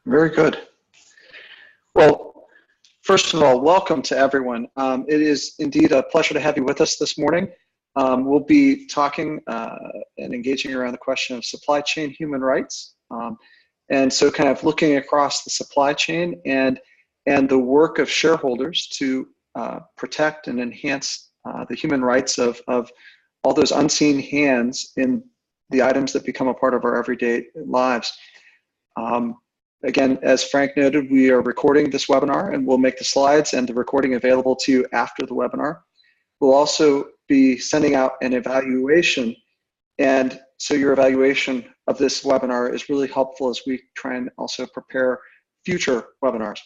Very good. Well, first of all, welcome to everyone. It is indeed a pleasure to have you with us this morning. We'll be talking and engaging around the question of supply chain human rights. And so kind of looking across the supply chain and the work of shareholders to protect and enhance the human rights of all those unseen hands in the items that become a part of our everyday lives. Again, as Frank noted, we are recording this webinar and we'll make the slides and the recording available to you after the webinar. We'll also be sending out an evaluation, and so your evaluation of this webinar is really helpful as we try and also prepare future webinars.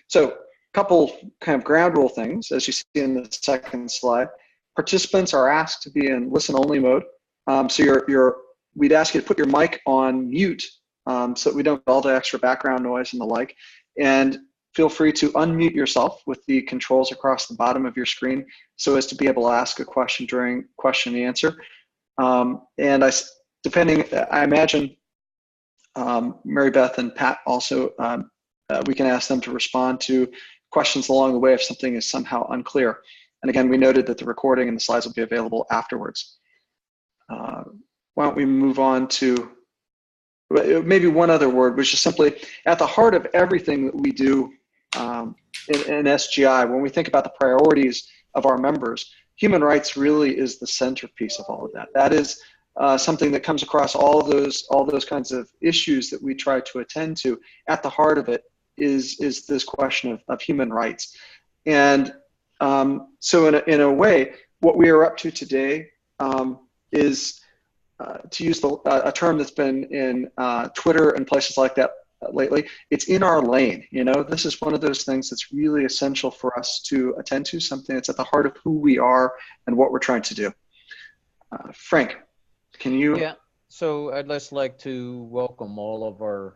So a couple kind of ground rule things, as you see in the second slide. Participants are asked to be in listen-only mode. We'd ask you to put your mic on mute so that we don't get all the extra background noise and the like. And feel free to unmute yourself with the controls across the bottom of your screen so as to be able to ask a question during question and answer. I imagine Mary Beth and Pat also, we can ask them to respond to questions along the way if something is somehow unclear. And again, we noted that the recording and the slides will be available afterwards. Why don't we move on to maybe one other word, which is simply at the heart of everything that we do in SGI, when we think about the priorities of our members, human rights really is the centerpiece of all of that. That is something that comes across all those kinds of issues that we try to attend to. At the heart of it is this question of human rights. And so in a way, what we are up to today is to use a term that's been in Twitter and places like that lately, it's in our lane. You know, this is one of those things that's really essential for us to attend to, something that's at the heart of who we are and what we're trying to do. Frank, can you? Yeah, so I'd just like to welcome all of our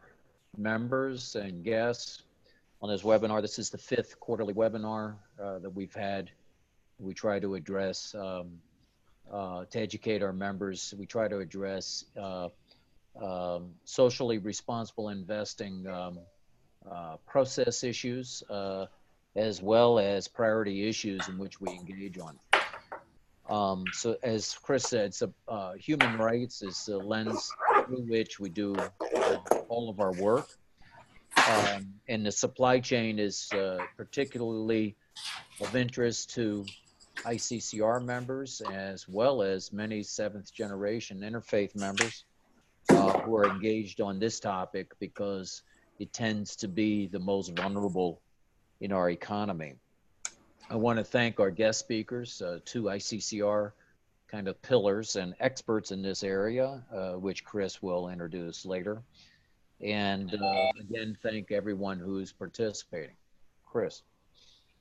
members and guests on this webinar. This is the 5th quarterly webinar that we've had. We try to address to educate our members. We try to address socially responsible investing process issues, as well as priority issues in which we engage on. So as Chris said, human rights is the lens through which we do all of our work. And the supply chain is particularly of interest to TRI-CRI members, as well as many 7th generation interfaith members who are engaged on this topic because it tends to be the most vulnerable in our economy. I want to thank our guest speakers, 2 ICCR kind of pillars and experts in this area, which Chris will introduce later. And again, thank everyone who's participating. Chris.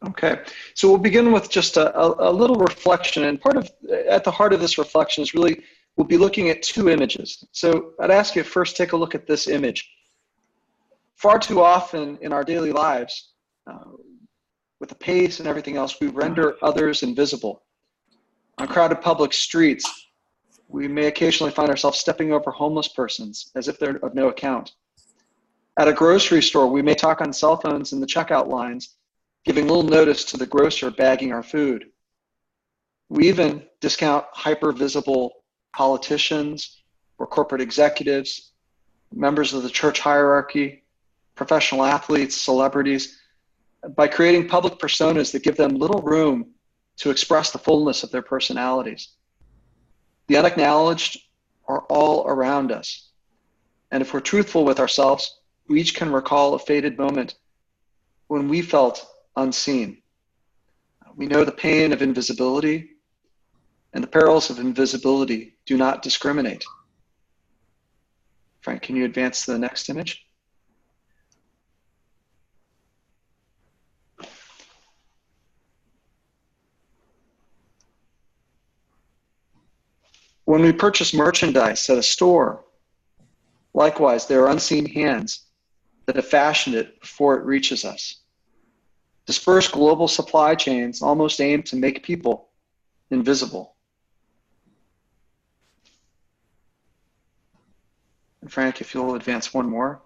Okay, so we'll begin with just a little reflection, and at the heart of this reflection is really, we'll be looking at 2 images. So I'd ask you to first take a look at this image. Far too often in our daily lives, with the pace and everything else, we render others invisible. On crowded public streets, we may occasionally find ourselves stepping over homeless persons as if they're of no account. At a grocery store, we may talk on cell phones in the checkout lines, giving little notice to the grocer bagging our food. We even discount hyper-visible politicians or corporate executives, members of the church hierarchy, professional athletes, celebrities, by creating public personas that give them little room to express the fullness of their personalities. The unacknowledged are all around us. And if we're truthful with ourselves, we each can recall a faded moment when we felt unseen. We know the pain of invisibility, and the perils of invisibility do not discriminate. Frank, can you advance to the next image? When we purchase merchandise at a store, likewise, there are unseen hands that have fashioned it before it reaches us. Dispersed global supply chains almost aim to make people invisible. And Frank, if you'll advance one more.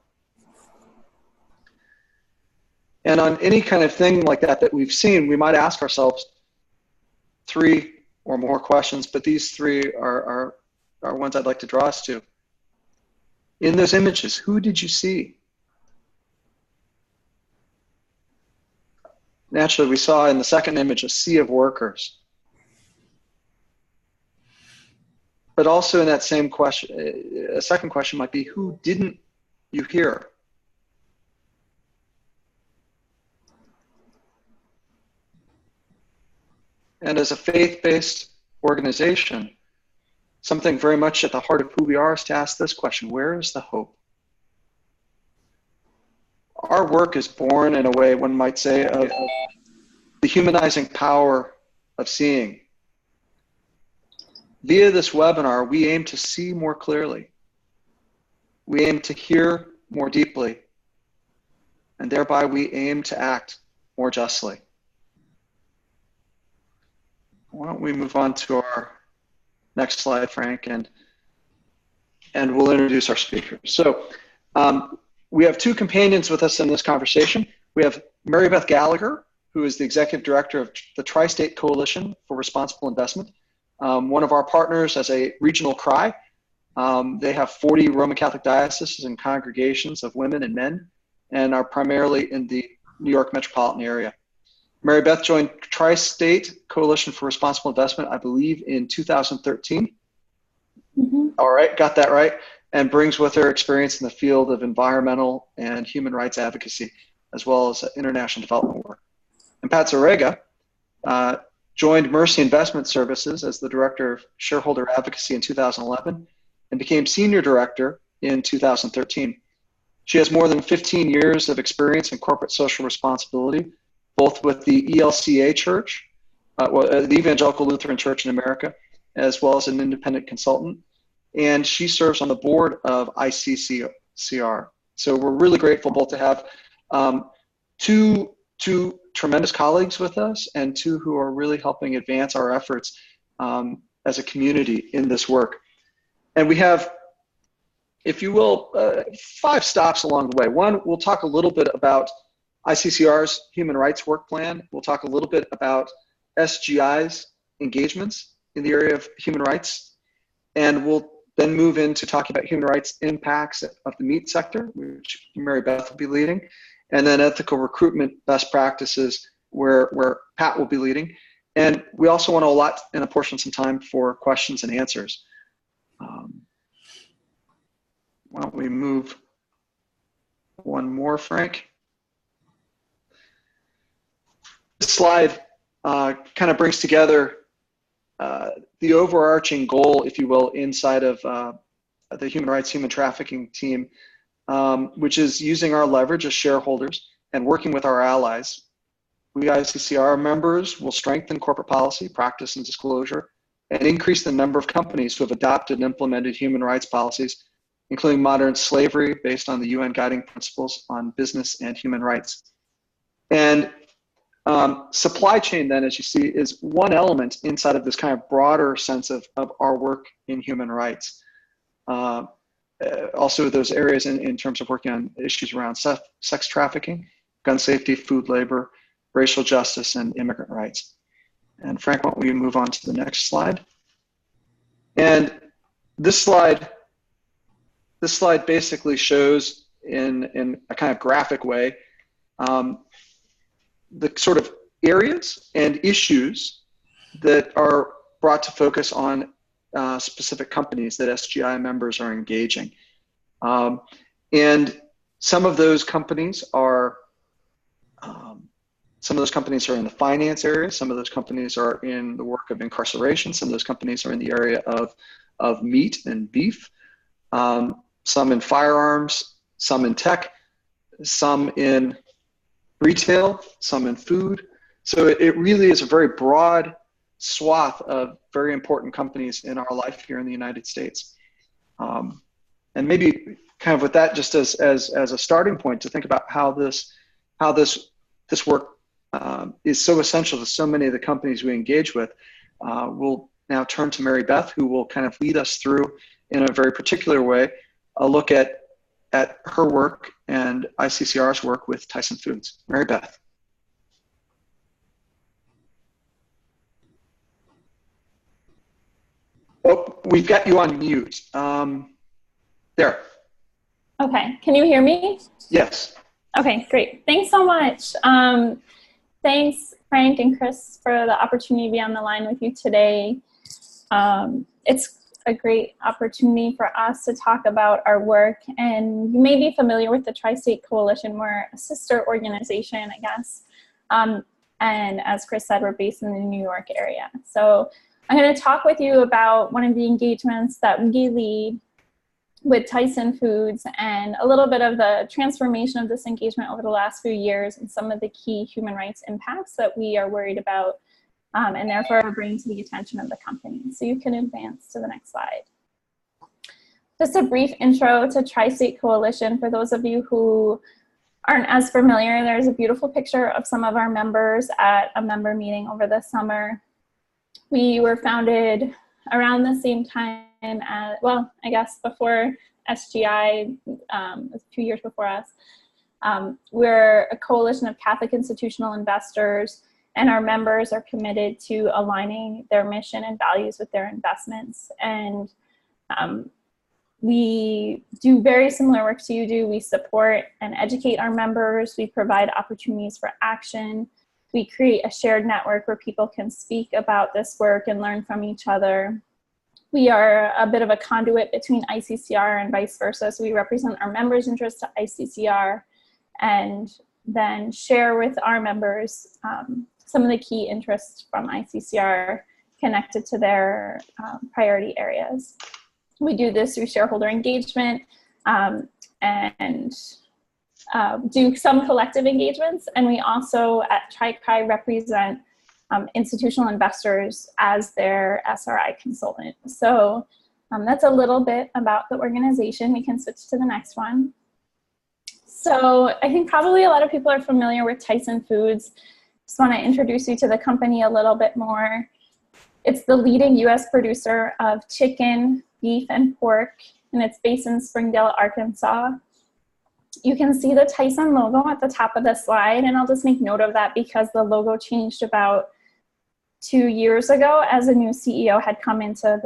And on any kind of thing like that we've seen, we might ask ourselves 3 or more questions, but these 3 are ones I'd like to draw us to. In those images, who did you see? Naturally, we saw in the second image a sea of workers. But also in that same question, a second question might be, who didn't you hear? And as a faith-based organization, something very much at the heart of who we are is to ask this question: where is the hope? Our work is born in a way, one might say, of the humanizing power of seeing. Via this webinar, we aim to see more clearly. We aim to hear more deeply. And thereby we aim to act more justly. Why don't we move on to our next slide, Frank, and we'll introduce our speakers. So we have 2 companions with us in this conversation. We have Mary Beth Gallagher, who is the Executive Director of the Tri-State Coalition for Responsible Investment, one of our partners as a regional CRI. They have 40 Roman Catholic dioceses and congregations of women and men, and are primarily in the New York metropolitan area. Mary Beth joined Tri-State Coalition for Responsible Investment, I believe, in 2013. Mm-hmm. All right, got that right. And brings with her experience in the field of environmental and human rights advocacy, as well as international development work. And Pat Zerega joined Mercy Investment Services as the Director of Shareholder Advocacy in 2011 and became Senior Director in 2013. She has more than 15 years of experience in corporate social responsibility, both with the ELCA Church, the Evangelical Lutheran Church in America, as well as an independent consultant. And she serves on the board of TRI-CRI. So we're really grateful both to have two tremendous colleagues with us and 2 who are really helping advance our efforts as a community in this work. And we have, if you will, 5 stops along the way. 1, we'll talk a little bit about ICCR's human rights work plan. We'll talk a little bit about SGI's engagements in the area of human rights. And we'll then move into talking about human rights impacts of the meat sector, which Mary Beth will be leading, and then ethical recruitment best practices, where Pat will be leading. And we also want to allot and apportion some time for questions and answers. Why don't we move one more, Frank? This slide kind of brings together the overarching goal, if you will, inside of the human rights, human trafficking team, which is using our leverage as shareholders and working with our allies. We ICCR members will strengthen corporate policy, practice, and disclosure, and increase the number of companies who have adopted and implemented human rights policies, including modern slavery based on the UN guiding principles on business and human rights. And supply chain, then, as you see, is one element inside of this kind of broader sense of our work in human rights. Also those areas in terms of working on issues around sex trafficking, gun safety, food labor, racial justice, and immigrant rights. And Frank, why don't we move on to the next slide? And this slide basically shows in a kind of graphic way the sort of areas and issues that are brought to focus on specific companies that SGI members are engaging. And some of those companies are in the finance area, some of those companies are in the work of incarceration, some of those companies are in the area of meat and beef, some in firearms, some in tech, some in retail, some in food. So it really is a very broad swath of very important companies in our life here in the United States. And maybe kind of with that just as a starting point to think about how this work is so essential to so many of the companies we engage with, we'll now turn to Mary Beth, who will kind of lead us through in a very particular way a look at at her work and ICCR's work with Tyson Foods. Mary Beth. Oh, we've got you on mute. There. Okay, can you hear me? Yes. Okay, great. Thanks so much. Thanks, Frank and Chris, for the opportunity to be on the line with you today. It's a great opportunity for us to talk about our work, and you may be familiar with the Tri-State Coalition. We're a sister organization, I guess. And as Chris said, we're based in the New York area. So I'm going to talk with you about one of the engagements that we lead with Tyson Foods and a little bit of the transformation of this engagement over the last few years and some of the key human rights impacts that we are worried about and therefore bring to the attention of the company. So you can advance to the next slide. Just a brief intro to Tri-State Coalition. For those of you who aren't as familiar, there's a beautiful picture of some of our members at a member meeting over the summer. We were founded around the same time as, well, I guess before SGI, a few years before us. We're a coalition of Catholic institutional investors, and our members are committed to aligning their mission and values with their investments. And we do very similar work to you do. We support and educate our members. We provide opportunities for action. We create a shared network where people can speak about this work and learn from each other. We are a bit of a conduit between ICCR and vice versa. So we represent our members' interests to ICCR and then share with our members some of the key interests from ICCR connected to their priority areas. We do this through shareholder engagement and do some collective engagements, and we also at TRI-CRI represent institutional investors as their SRI consultant. So that's a little bit about the organization. We can switch to the next one. So I think probably a lot of people are familiar with Tyson Foods. Just want to introduce you to the company a little bit more. It's the leading US producer of chicken, beef, and pork, and it's based in Springdale, Arkansas. You can see the Tyson logo at the top of the slide, and I'll just make note of that because the logo changed about 2 years ago as a new CEO had come into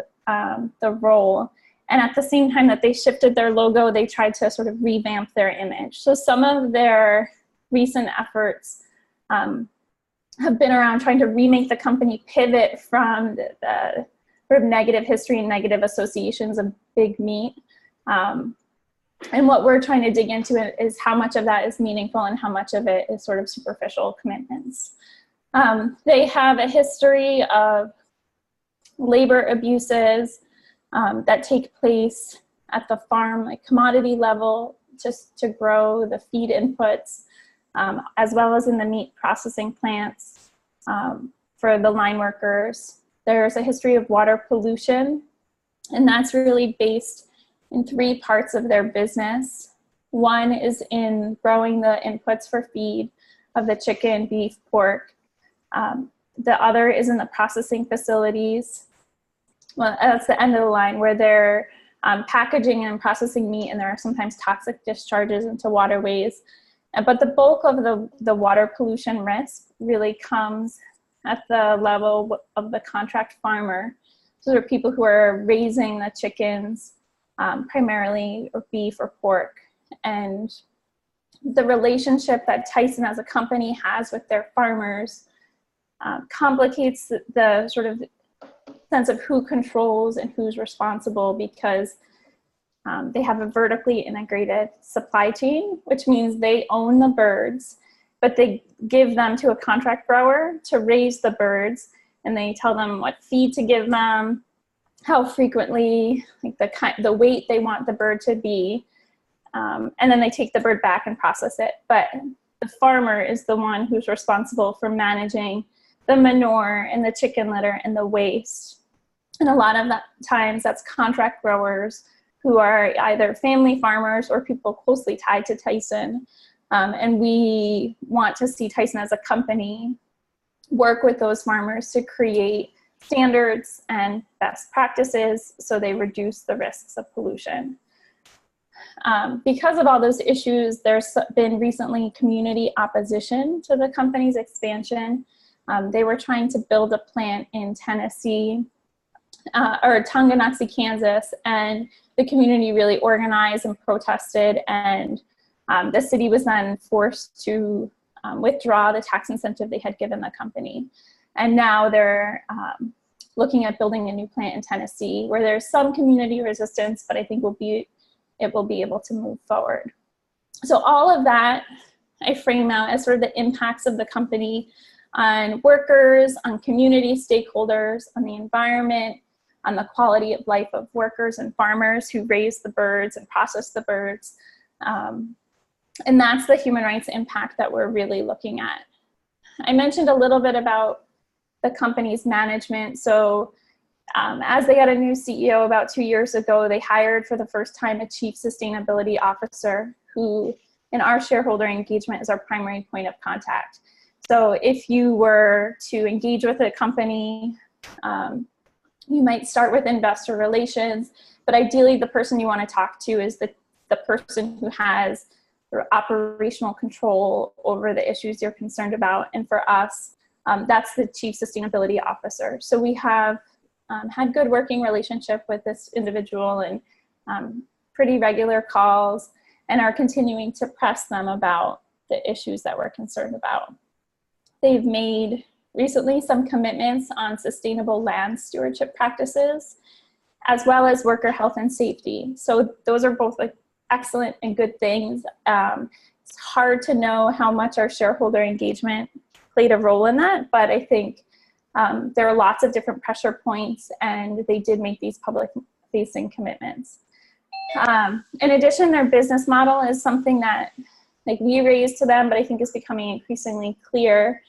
the role. And at the same time that they shifted their logo, they tried to sort of revamp their image. So some of their recent efforts have been around trying to remake the company pivot from the sort of negative history and negative associations of big meat. And what we're trying to dig into is how much of that is meaningful and how much of it is sort of superficial commitments. They have a history of labor abuses that take place at the farm, like commodity level, just to grow the feed inputs, as well as in the meat processing plants for the line workers. There's a history of water pollution, and that's really based in 3 parts of their business. One is in growing the inputs for feed of the chicken, beef, pork. The other is in the processing facilities. Well, that's the end of the line where they're packaging and processing meat, and there are sometimes toxic discharges into waterways. But the bulk of the water pollution risk really comes at the level of the contract farmer. So there are people who are raising the chickens, primarily or beef or pork. And the relationship that Tyson as a company has with their farmers complicates the sort of sense of who controls and who's responsible, because they have a vertically integrated supply chain, which means they own the birds, but they give them to a contract grower to raise the birds, and they tell them what feed to give them, how frequently, like the weight they want the bird to be, and then they take the bird back and process it. But the farmer is the one who's responsible for managing the manure and the chicken litter and the waste. And a lot of that times that's contract growers who are either family farmers or people closely tied to Tyson. And we want to see Tyson as a company work with those farmers to create standards and best practices so they reduce the risks of pollution. Because of all those issues, there's been recently community opposition to the company's expansion. They were trying to build a plant in Tennessee, or Tonganoxie, Kansas, and the community really organized and protested, and the city was then forced to withdraw the tax incentive they had given the company. And now they're looking at building a new plant in Tennessee, where there's some community resistance, but I think it will be able to move forward. So all of that I frame out as sort of the impacts of the company on workers, on community stakeholders, on the environment, on the quality of life of workers and farmers who raise the birds and process the birds. And that's the human rights impact that we're really looking at. I mentioned a little bit about the company's management. So as they got a new CEO about 2 years ago, they hired for the first time a chief sustainability officer who, in our shareholder engagement, is our primary point of contact. So if you were to engage with a company, you might start with investor relations, but ideally the person you want to talk to is the person who has operational control over the issues you're concerned about. And for us, that's the chief sustainability officer. So we have had good working relationship with this individual and pretty regular calls, and are continuing to press them about the issues that we're concerned about. They've made recently some commitments on sustainable land stewardship practices, as well as worker health and safety. So those are both like excellent and good things. It's hard to know how much our shareholder engagement played a role in that, but I think there are lots of different pressure points, and they did make these public-facing commitments. In addition, their business model is something that we raised to them, but I think is becoming increasingly clear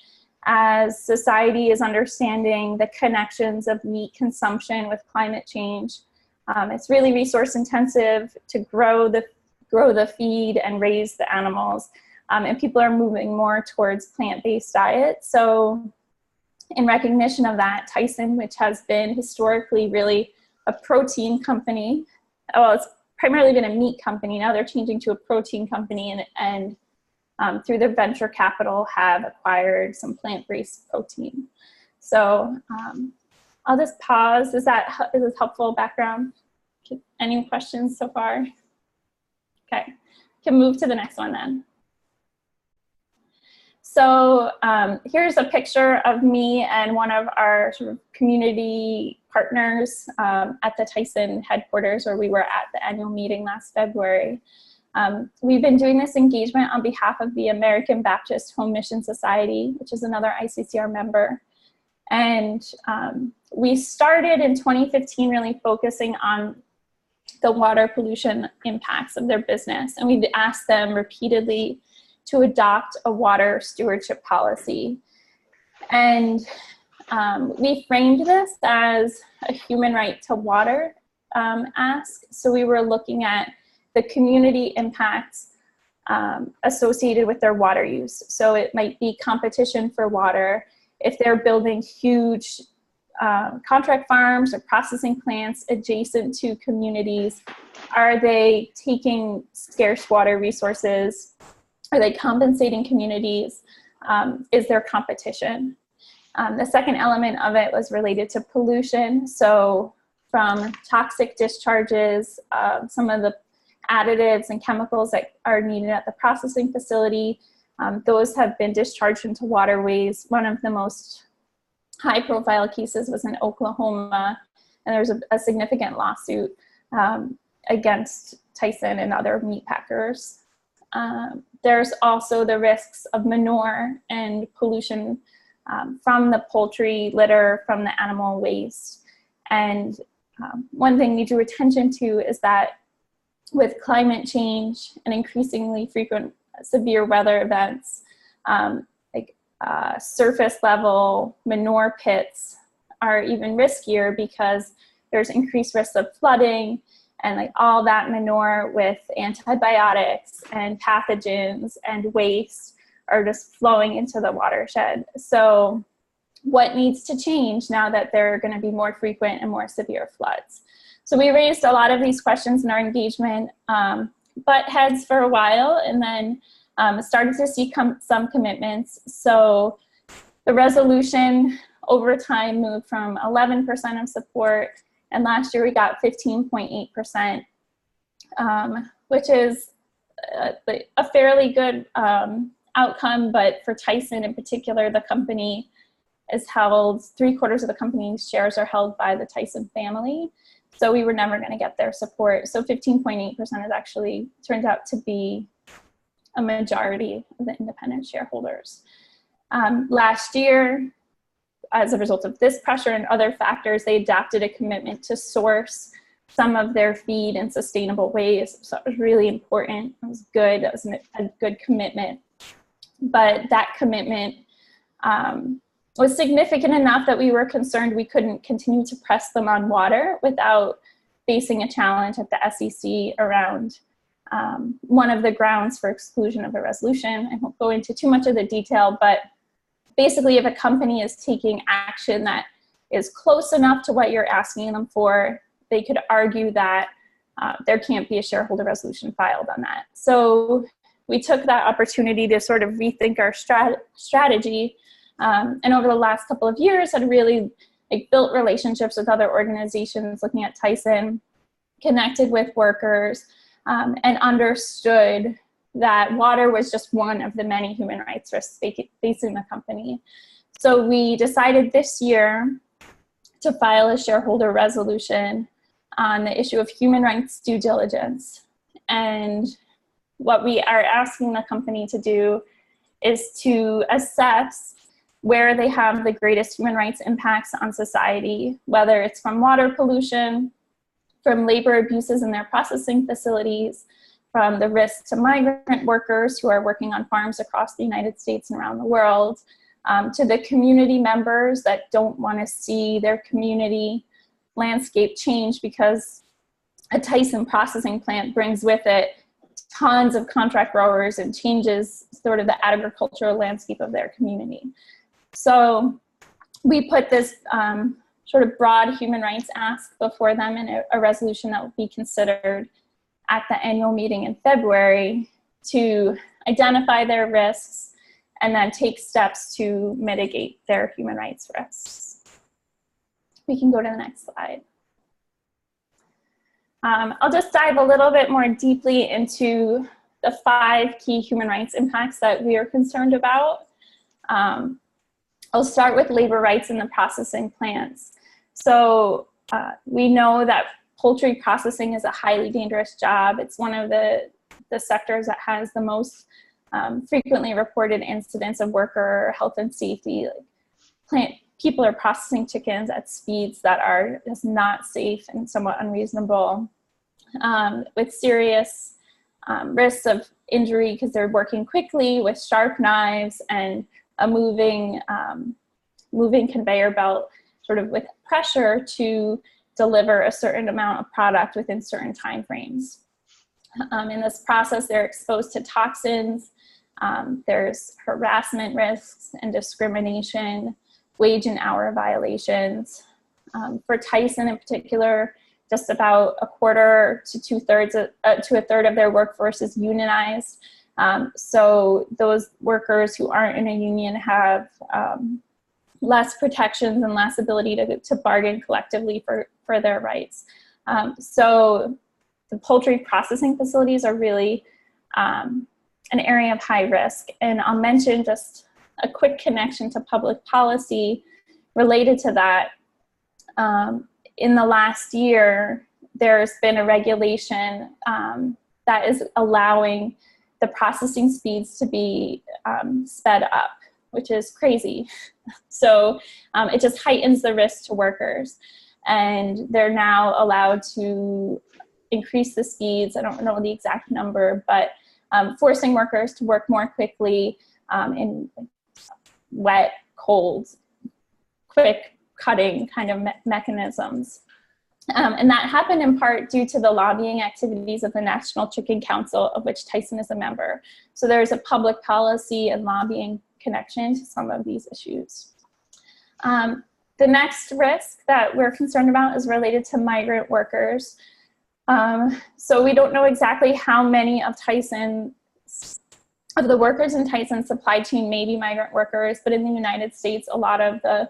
as society is understanding the connections of meat consumption with climate change. It's really resource intensive to grow the feed and raise the animals, and people are moving more towards plant-based diets. So in recognition of that, Tyson, which has been historically really a protein company, well, it's primarily been a meat company, now they're changing to a protein company, and through their venture capital have acquired some plant-based protein. So I'll just pause. Is this helpful background? Any questions so far? Okay, can move to the next one then. So here's a picture of me and one of our sort of community partners at the Tyson headquarters, where we were at the annual meeting last February. We've been doing this engagement on behalf of the American Baptist Home Mission Society, which is another ICCR member. And we started in 2015 really focusing on the water pollution impacts of their business. And we'd asked them repeatedly to adopt a water stewardship policy. And we framed this as a human right to water ask. So we were looking at the community impacts associated with their water use. So it might be competition for water. If they're building huge contract farms or processing plants adjacent to communities, are they taking scarce water resources? Are they compensating communities? Is there competition? The second element of it was related to pollution. So from toxic discharges, some of the additives and chemicals that are needed at the processing facility, those have been discharged into waterways. One of the most high-profile cases was in Oklahoma, and there was a significant lawsuit against Tyson and other meat packers. There's also the risks of manure and pollution from the poultry litter, from the animal waste. And one thing we drew attention to is that with climate change and increasingly frequent severe weather events, surface level manure pits are even riskier because there's increased risk of flooding, and all that manure with antibiotics and pathogens and waste are just flowing into the watershed. So what needs to change now that there are going to be more frequent and more severe floods? So we raised a lot of these questions in our engagement. butt heads for a while, and then started to see some commitments. So the resolution over time moved from 11% of support, and last year we got 15.8%, which is a fairly good outcome. But for Tyson in particular, the company is held, 3/4 of the company's shares are held by the Tyson family. So we were never going to get their support. So 15.8% is actually turned out to be a majority of the independent shareholders. Last year, as a result of this pressure and other factors, they adopted a commitment to source some of their feed in sustainable ways. So it was really important. It was good. It was a good commitment. But that commitment was significant enough that we were concerned we couldn't continue to press them on water without facing a challenge at the SEC around one of the grounds for exclusion of a resolution. I won't go into too much of the detail, but basically if a company is taking action that is close enough to what you're asking them for, they could argue that there can't be a shareholder resolution filed on that. So we took that opportunity to sort of rethink our strategy. And over the last couple of years had really built relationships with other organizations looking at Tyson, connected with workers, and understood that water was just one of the many human rights risks facing the company. So we decided this year to file a shareholder resolution on the issue of human rights due diligence. And what we are asking the company to do is to assess where they have the greatest human rights impacts on society, whether it's from water pollution, from labor abuses in their processing facilities, from the risk to migrant workers who are working on farms across the United States and around the world, to the community members that don't want to see their community landscape change because a Tyson processing plant brings with it tons of contract growers and changes sort of the agricultural landscape of their community. So we put this sort of broad human rights ask before them in a resolution that will be considered at the annual meeting in February to identify their risks and then take steps to mitigate their human rights risks. We can go to the next slide. I'll just dive a little bit more deeply into the 5 key human rights impacts that we are concerned about. I'll start with labor rights in the processing plants. So we know that poultry processing is a highly dangerous job. It's one of the sectors that has the most frequently reported incidents of worker health and safety. People are processing chickens at speeds that are just not safe and somewhat unreasonable, with serious risks of injury because they're working quickly with sharp knives and a moving conveyor belt sort of with pressure to deliver a certain amount of product within certain time frames. In this process, they're exposed to toxins. There's harassment risks and discrimination, wage and hour violations. For Tyson in particular, just about 1/4 to 2/3 to 1/3 of their workforce is unionized. So those workers who aren't in a union have less protections and less ability to bargain collectively for their rights. So the poultry processing facilities are really an area of high risk. And I'll mention just a quick connection to public policy related to that. In the last year, there's been a regulation that is allowing the processing speeds to be sped up, which is crazy. So it just heightens the risk to workers. And they're now allowed to increase the speeds. I don't know the exact number, but forcing workers to work more quickly in wet, cold, quick cutting kind of mechanisms. And that happened in part due to the lobbying activities of the National Chicken Council, of which Tyson is a member. So there's a public policy and lobbying connection to some of these issues. The next risk that we're concerned about is related to migrant workers. So we don't know exactly how many of the workers in Tyson's supply chain may be migrant workers, but in the United States, a lot of the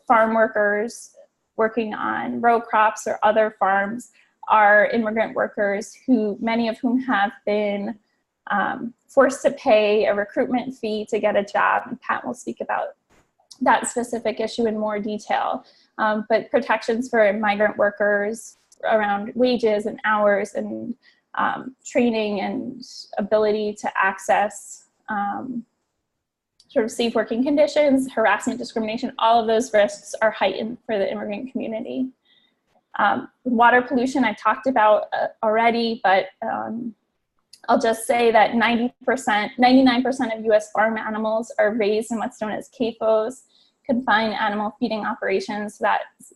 farm workers working on row crops or other farms are immigrant workers many of whom have been forced to pay a recruitment fee to get a job. And Pat will speak about that specific issue in more detail. But protections for migrant workers around wages and hours and training and ability to access sort of safe working conditions, harassment, discrimination, all of those risks are heightened for the immigrant community. Water pollution I talked about already, but I'll just say that 99% of US farm animals are raised in what's known as CAFOs, confined animal feeding operations. That's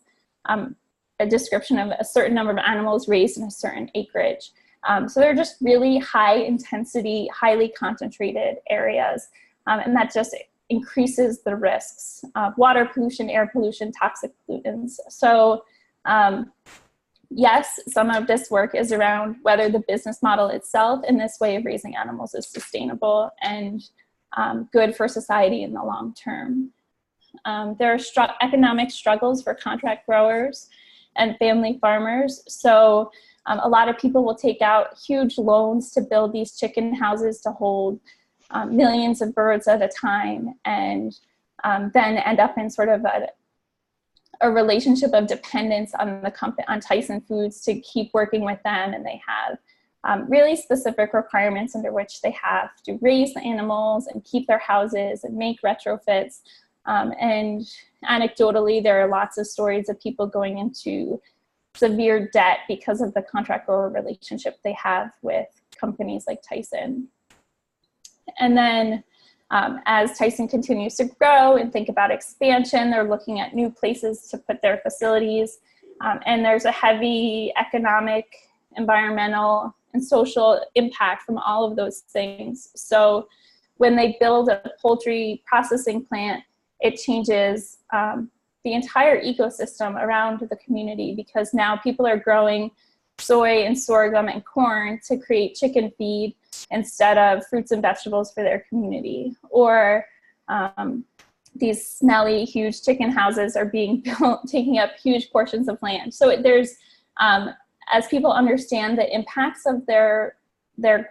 a description of a certain number of animals raised in a certain acreage. So they're just really high intensity, highly concentrated areas. And that just increases the risks of water pollution, air pollution, toxic pollutants. So yes, some of this work is around whether the business model itself in this way of raising animals is sustainable and good for society in the long term. There are economic struggles for contract growers and family farmers. So a lot of people will take out huge loans to build these chicken houses to hold millions of birds at a time, and then end up in sort of a relationship of dependence on on Tyson Foods to keep working with them. And they have really specific requirements under which they have to raise the animals and keep their houses and make retrofits. And anecdotally, there are lots of stories of people going into severe debt because of the contract grower relationship they have with companies like Tyson. And then as Tyson continues to grow and think about expansion, they're looking at new places to put their facilities. And there's a heavy economic, environmental, and social impact from all of those things. So when they build a poultry processing plant, it changes the entire ecosystem around the community, because now people are growing soy and sorghum and corn to create chicken feed instead of fruits and vegetables for their community. Or these smelly, huge chicken houses are being built, taking up huge portions of land. So there's, as people understand the impacts of their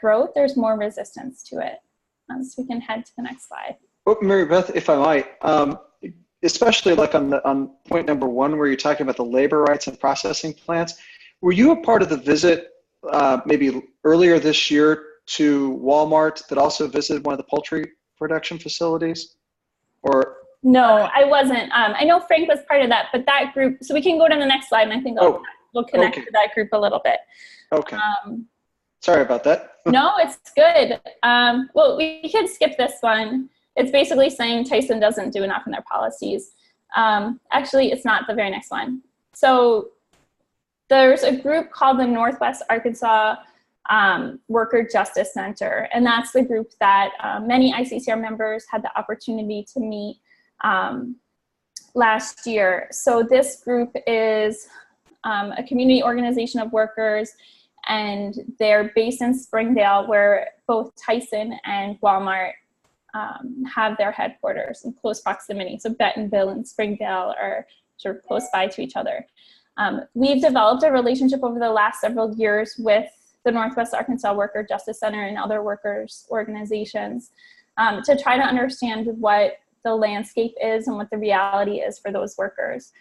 growth, there's more resistance to it. So we can head to the next slide. Oh, Mary Beth, if I might, especially like on point number one, where you're talking about the labor rights and processing plants, were you a part of the visit maybe earlier this year to Walmart that also visited one of the poultry production facilities? Or no, I wasn't. I know Frank was part of that, but that group, so we can go to the next slide, and I think we'll connect to that group a little bit. Okay. Sorry about that. No, it's good. Well, we could skip this one. It's basically saying Tyson doesn't do enough in their policies. Actually, it's not the very next one. So there's a group called the Northwest Arkansas Worker Justice Center, and that's the group that many ICCR members had the opportunity to meet last year. So this group is a community organization of workers, and they're based in Springdale, where both Tyson and Walmart have their headquarters in close proximity. So Bentonville and Springdale are sort of close by to each other. We've developed a relationship over the last several years with the Northwest Arkansas Worker Justice Center and other workers organizations to try to understand what the landscape is and what the reality is for those workers.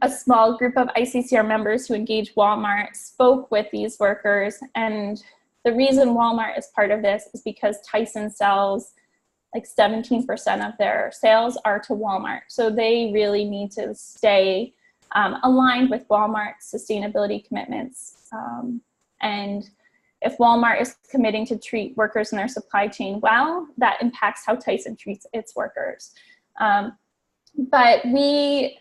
A small group of ICCR members who engage Walmart spoke with these workers, and the reason Walmart is part of this is because Tyson sells like 17% of their sales are to Walmart. So they really need to stay aligned with Walmart's sustainability commitments. And if Walmart is committing to treat workers in their supply chain well, that impacts how Tyson treats its workers. But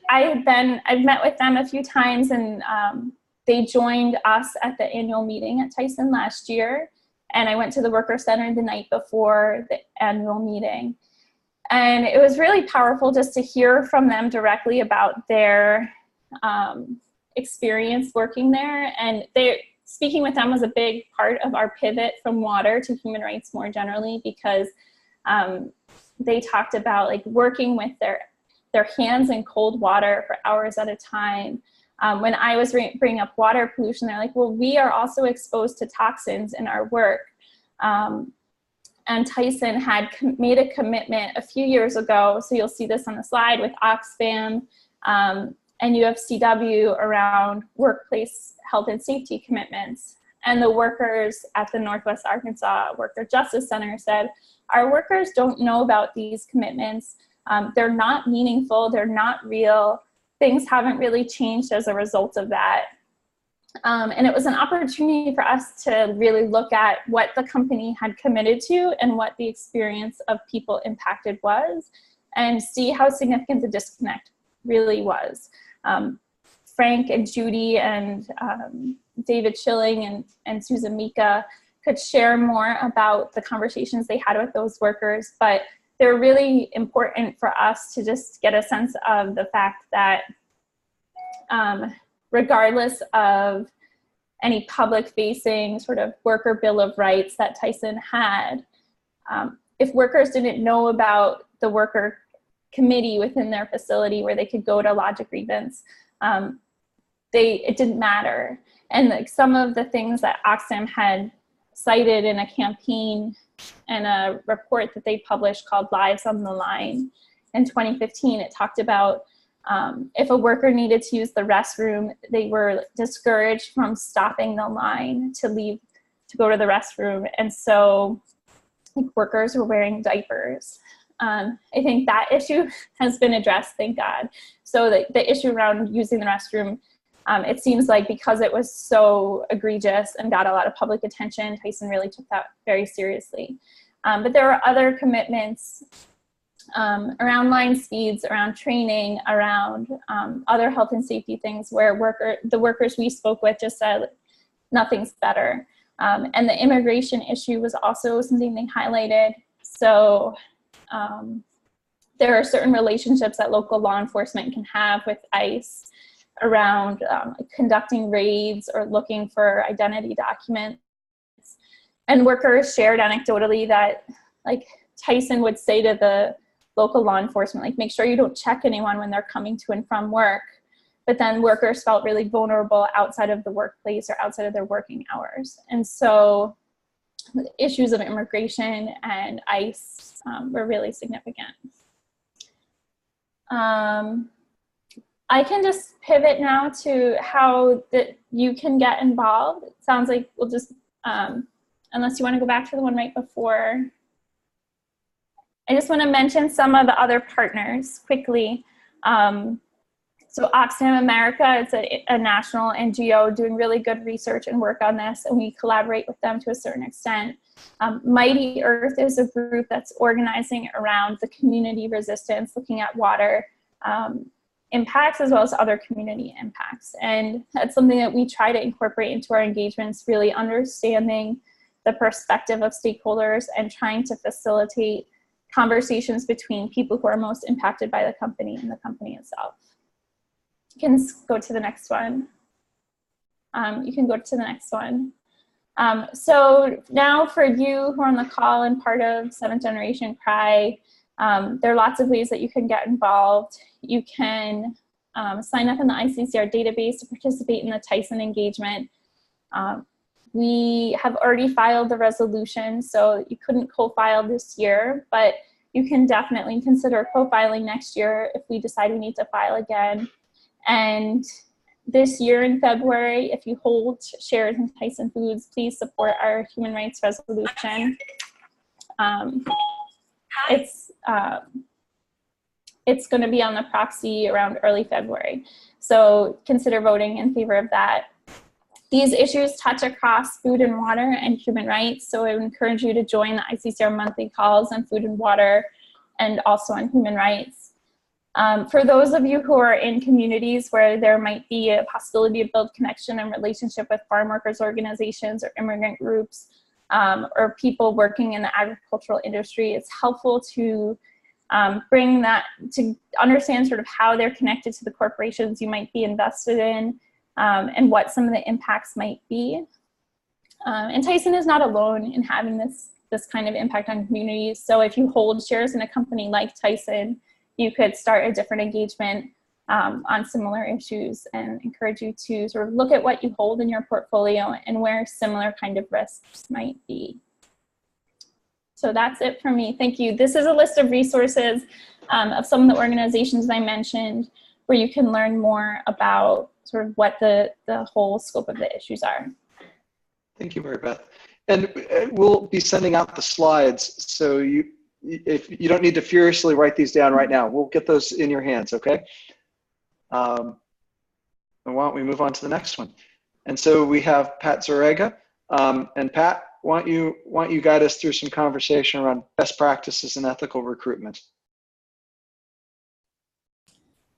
I've met with them a few times, and they joined us at the annual meeting at Tyson last year. And I went to the Worker Center the night before the annual meeting. And it was really powerful just to hear from them directly about their experience working there, and speaking with them was a big part of our pivot from water to human rights more generally, because they talked about like working with their hands in cold water for hours at a time. When I was bringing up water pollution, they're like, well, we are also exposed to toxins in our work. And Tyson had made a commitment a few years ago, so you'll see this on the slide, with Oxfam and UFCW around workplace health and safety commitments. And the workers at the Northwest Arkansas Worker Justice Center said, our workers don't know about these commitments. They're not meaningful, they're not real. Things haven't really changed as a result of that. And it was an opportunity for us to really look at what the company had committed to and what the experience of people impacted was, and see how significant the disconnect really was. Frank and Judy and David Schilling and Susan Mika could share more about the conversations they had with those workers, but they're really important for us to just get a sense of the fact that regardless of any public-facing sort of worker bill of rights that Tyson had, if workers didn't know about the worker committee within their facility where they could go to lodge a grievance, it didn't matter. And like some of the things that Oxfam had cited in a campaign and a report that they published called Lives on the Line in 2015, it talked about if a worker needed to use the restroom, they were discouraged from stopping the line to leave to go to the restroom. And so like, workers were wearing diapers. I think that issue has been addressed, thank God. So the issue around using the restroom, it seems like because it was so egregious and got a lot of public attention, Tyson really took that very seriously. But there were other commitments around line speeds, around training, around other health and safety things where the workers we spoke with just said nothing's better. And the immigration issue was also something they highlighted. So there are certain relationships that local law enforcement can have with ICE around conducting raids or looking for identity documents. And workers shared anecdotally that like Tyson would say to the local law enforcement, like, make sure you don't check anyone when they're coming to and from work. But then workers felt really vulnerable outside of the workplace or outside of their working hours. And so the issues of immigration and ICE were really significant. I can just pivot now to how you can get involved. It sounds like we'll just, unless you want to go back to the one right before. I just want to mention some of the other partners quickly. So Oxfam America, it's a national NGO doing really good research and work on this, and we collaborate with them to a certain extent. Mighty Earth is a group that's organizing around the community resistance, looking at water impacts as well as other community impacts. And that's something that we try to incorporate into our engagements, really understanding the perspective of stakeholders and trying to facilitate conversations between people who are most impacted by the company and the company itself. You can go to the next one. You can go to the next one. So now for you who are on the call and part of 7th Generation CRI, there are lots of ways that you can get involved. You can sign up in the ICCR database to participate in the Tyson engagement. We have already filed the resolution, so you couldn't co-file this year, but you can definitely consider co-filing next year if we decide we need to file again. And this year in February, if you hold shares in Tyson Foods, please support our human rights resolution. It's going to be on the proxy around early February. So consider voting in favor of that. These issues touch across food and water and human rights. So I would encourage you to join the ICCR monthly calls on food and water and also on human rights. For those of you who are in communities where there might be a possibility to build connection and relationship with farm workers organizations or immigrant groups or people working in the agricultural industry, it's helpful to bring that to understand sort of how they're connected to the corporations you might be invested in, and what some of the impacts might be. And Tyson is not alone in having this kind of impact on communities. So if you hold shares in a company like Tyson, you could start a different engagement on similar issues, and encourage you to sort of look at what you hold in your portfolio and where similar kind of risks might be. So that's it for me. Thank you. This is a list of resources of some of the organizations I mentioned, where you can learn more about sort of what the whole scope of the issues are. Thank you, Mary Beth. And we'll be sending out the slides, so if you don't need to furiously write these down right now, we'll get those in your hands, okay? And why don't we move on to the next one? And so we have Pat Zerega. And Pat, why don't you guide us through some conversation around best practices in ethical recruitment?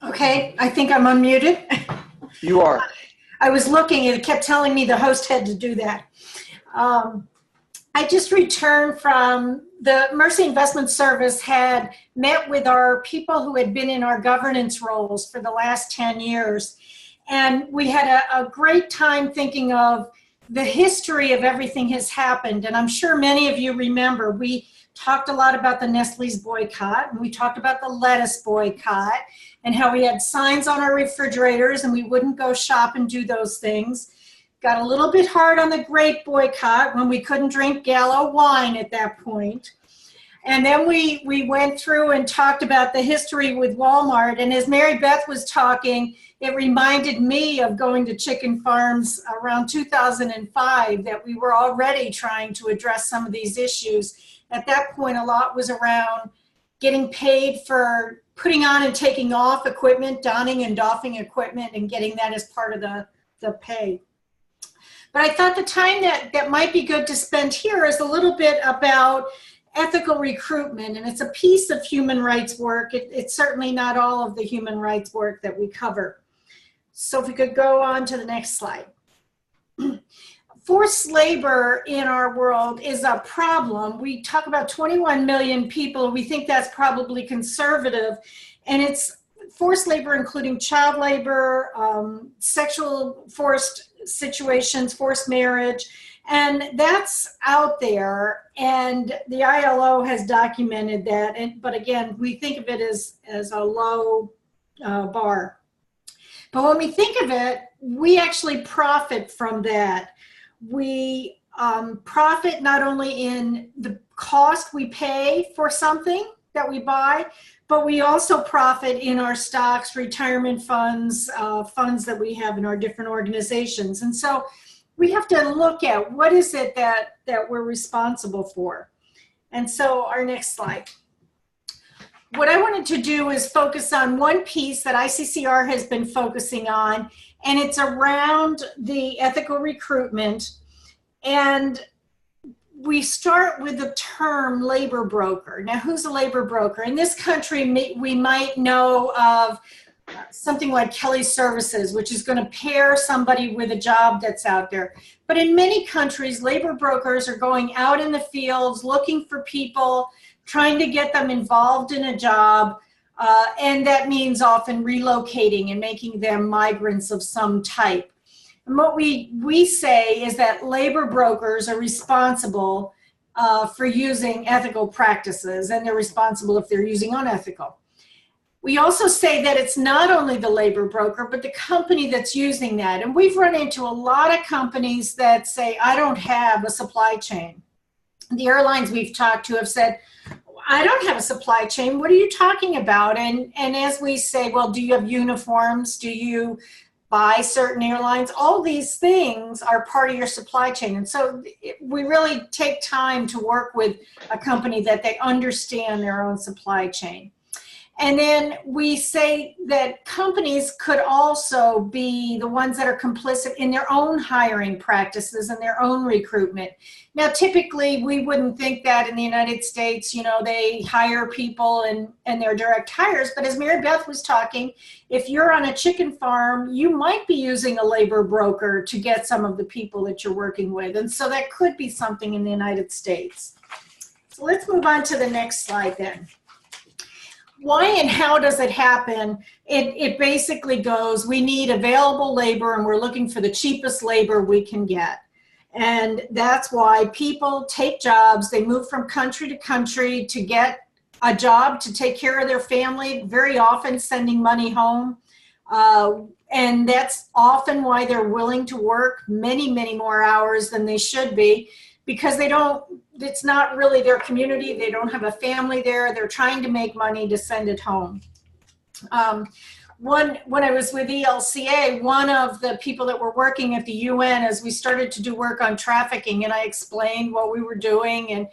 Okay, I think I'm unmuted. You are. I was looking and it kept telling me the host had to do that. I just returned from the Mercy Investment Service had met with our people who had been in our governance roles for the last 10 years. And we had a great time thinking of the history of everything has happened. And I'm sure many of you remember, we talked a lot about the Nestle's boycott, and we talked about the lettuce boycott, and how we had signs on our refrigerators and we wouldn't go shop and do those things. Got a little bit hard on the grape boycott when we couldn't drink Gallo wine at that point. And then we went through and talked about the history with Walmart. And as Mary Beth was talking, it reminded me of going to chicken farms around 2005, that we were already trying to address some of these issues. At that point, a lot was around getting paid for putting on and taking off equipment, donning and doffing equipment, and getting that as part of the pay. But I thought the time that might be good to spend here is a little bit about ethical recruitment, and it's a piece of human rights work. It's certainly not all of the human rights work that we cover. So if we could go on to the next slide. Forced labor in our world is a problem. We talk about 21 million people. We think that's probably conservative, and it's forced labor including child labor, sexual forced situations, forced marriage, and that's out there, and the ILO has documented that. But again, we think of it as a low bar. But when we think of it, we actually profit from that. We profit not only in the cost we pay for something that we buy, but we also profit in our stocks, retirement funds, funds that we have in our different organizations. And so we have to look at what is it that we're responsible for. And so our next slide. What I wanted to do is focus on one piece that ICCR has been focusing on, and it's around the ethical recruitment. And we start with the term labor broker. Now, who's a labor broker? In this country, we might know of something like Kelly Services, which is going to pair somebody with a job that's out there. But in many countries, labor brokers are going out in the fields, looking for people, trying to get them involved in a job, and that means often relocating and making them migrants of some type. And what we say is that labor brokers are responsible for using ethical practices, and they're responsible if they're using unethical. We also say that it's not only the labor broker, but the company that's using that. And we've run into a lot of companies that say, I don't have a supply chain. The airlines we've talked to have said, I don't have a supply chain. What are you talking about? And as we say, well, do you have uniforms? Do you buy certain airlines? All these things are part of your supply chain. And so we really take time to work with a company that they understand their own supply chain. And then we say that companies could also be the ones that are complicit in their own hiring practices and their own recruitment. Now, typically, we wouldn't think that in the United States, you know, they hire people and they're direct hires. But as Mary Beth was talking, if you're on a chicken farm, you might be using a labor broker to get some of the people that you're working with. And so that could be something in the United States. So let's move on to the next slide then. Why and how does it happen? It basically goes, we need available labor and we're looking for the cheapest labor we can get. And that's why people take jobs, they move from country to country to get a job to take care of their family, very often sending money home. And that's often why they're willing to work many, many more hours than they should be, because it's not really their community. They don't have a family there. They're trying to make money to send it home. When I was with ELCA, one of the people that were working at the UN, as we started to do work on trafficking, and I explained what we were doing and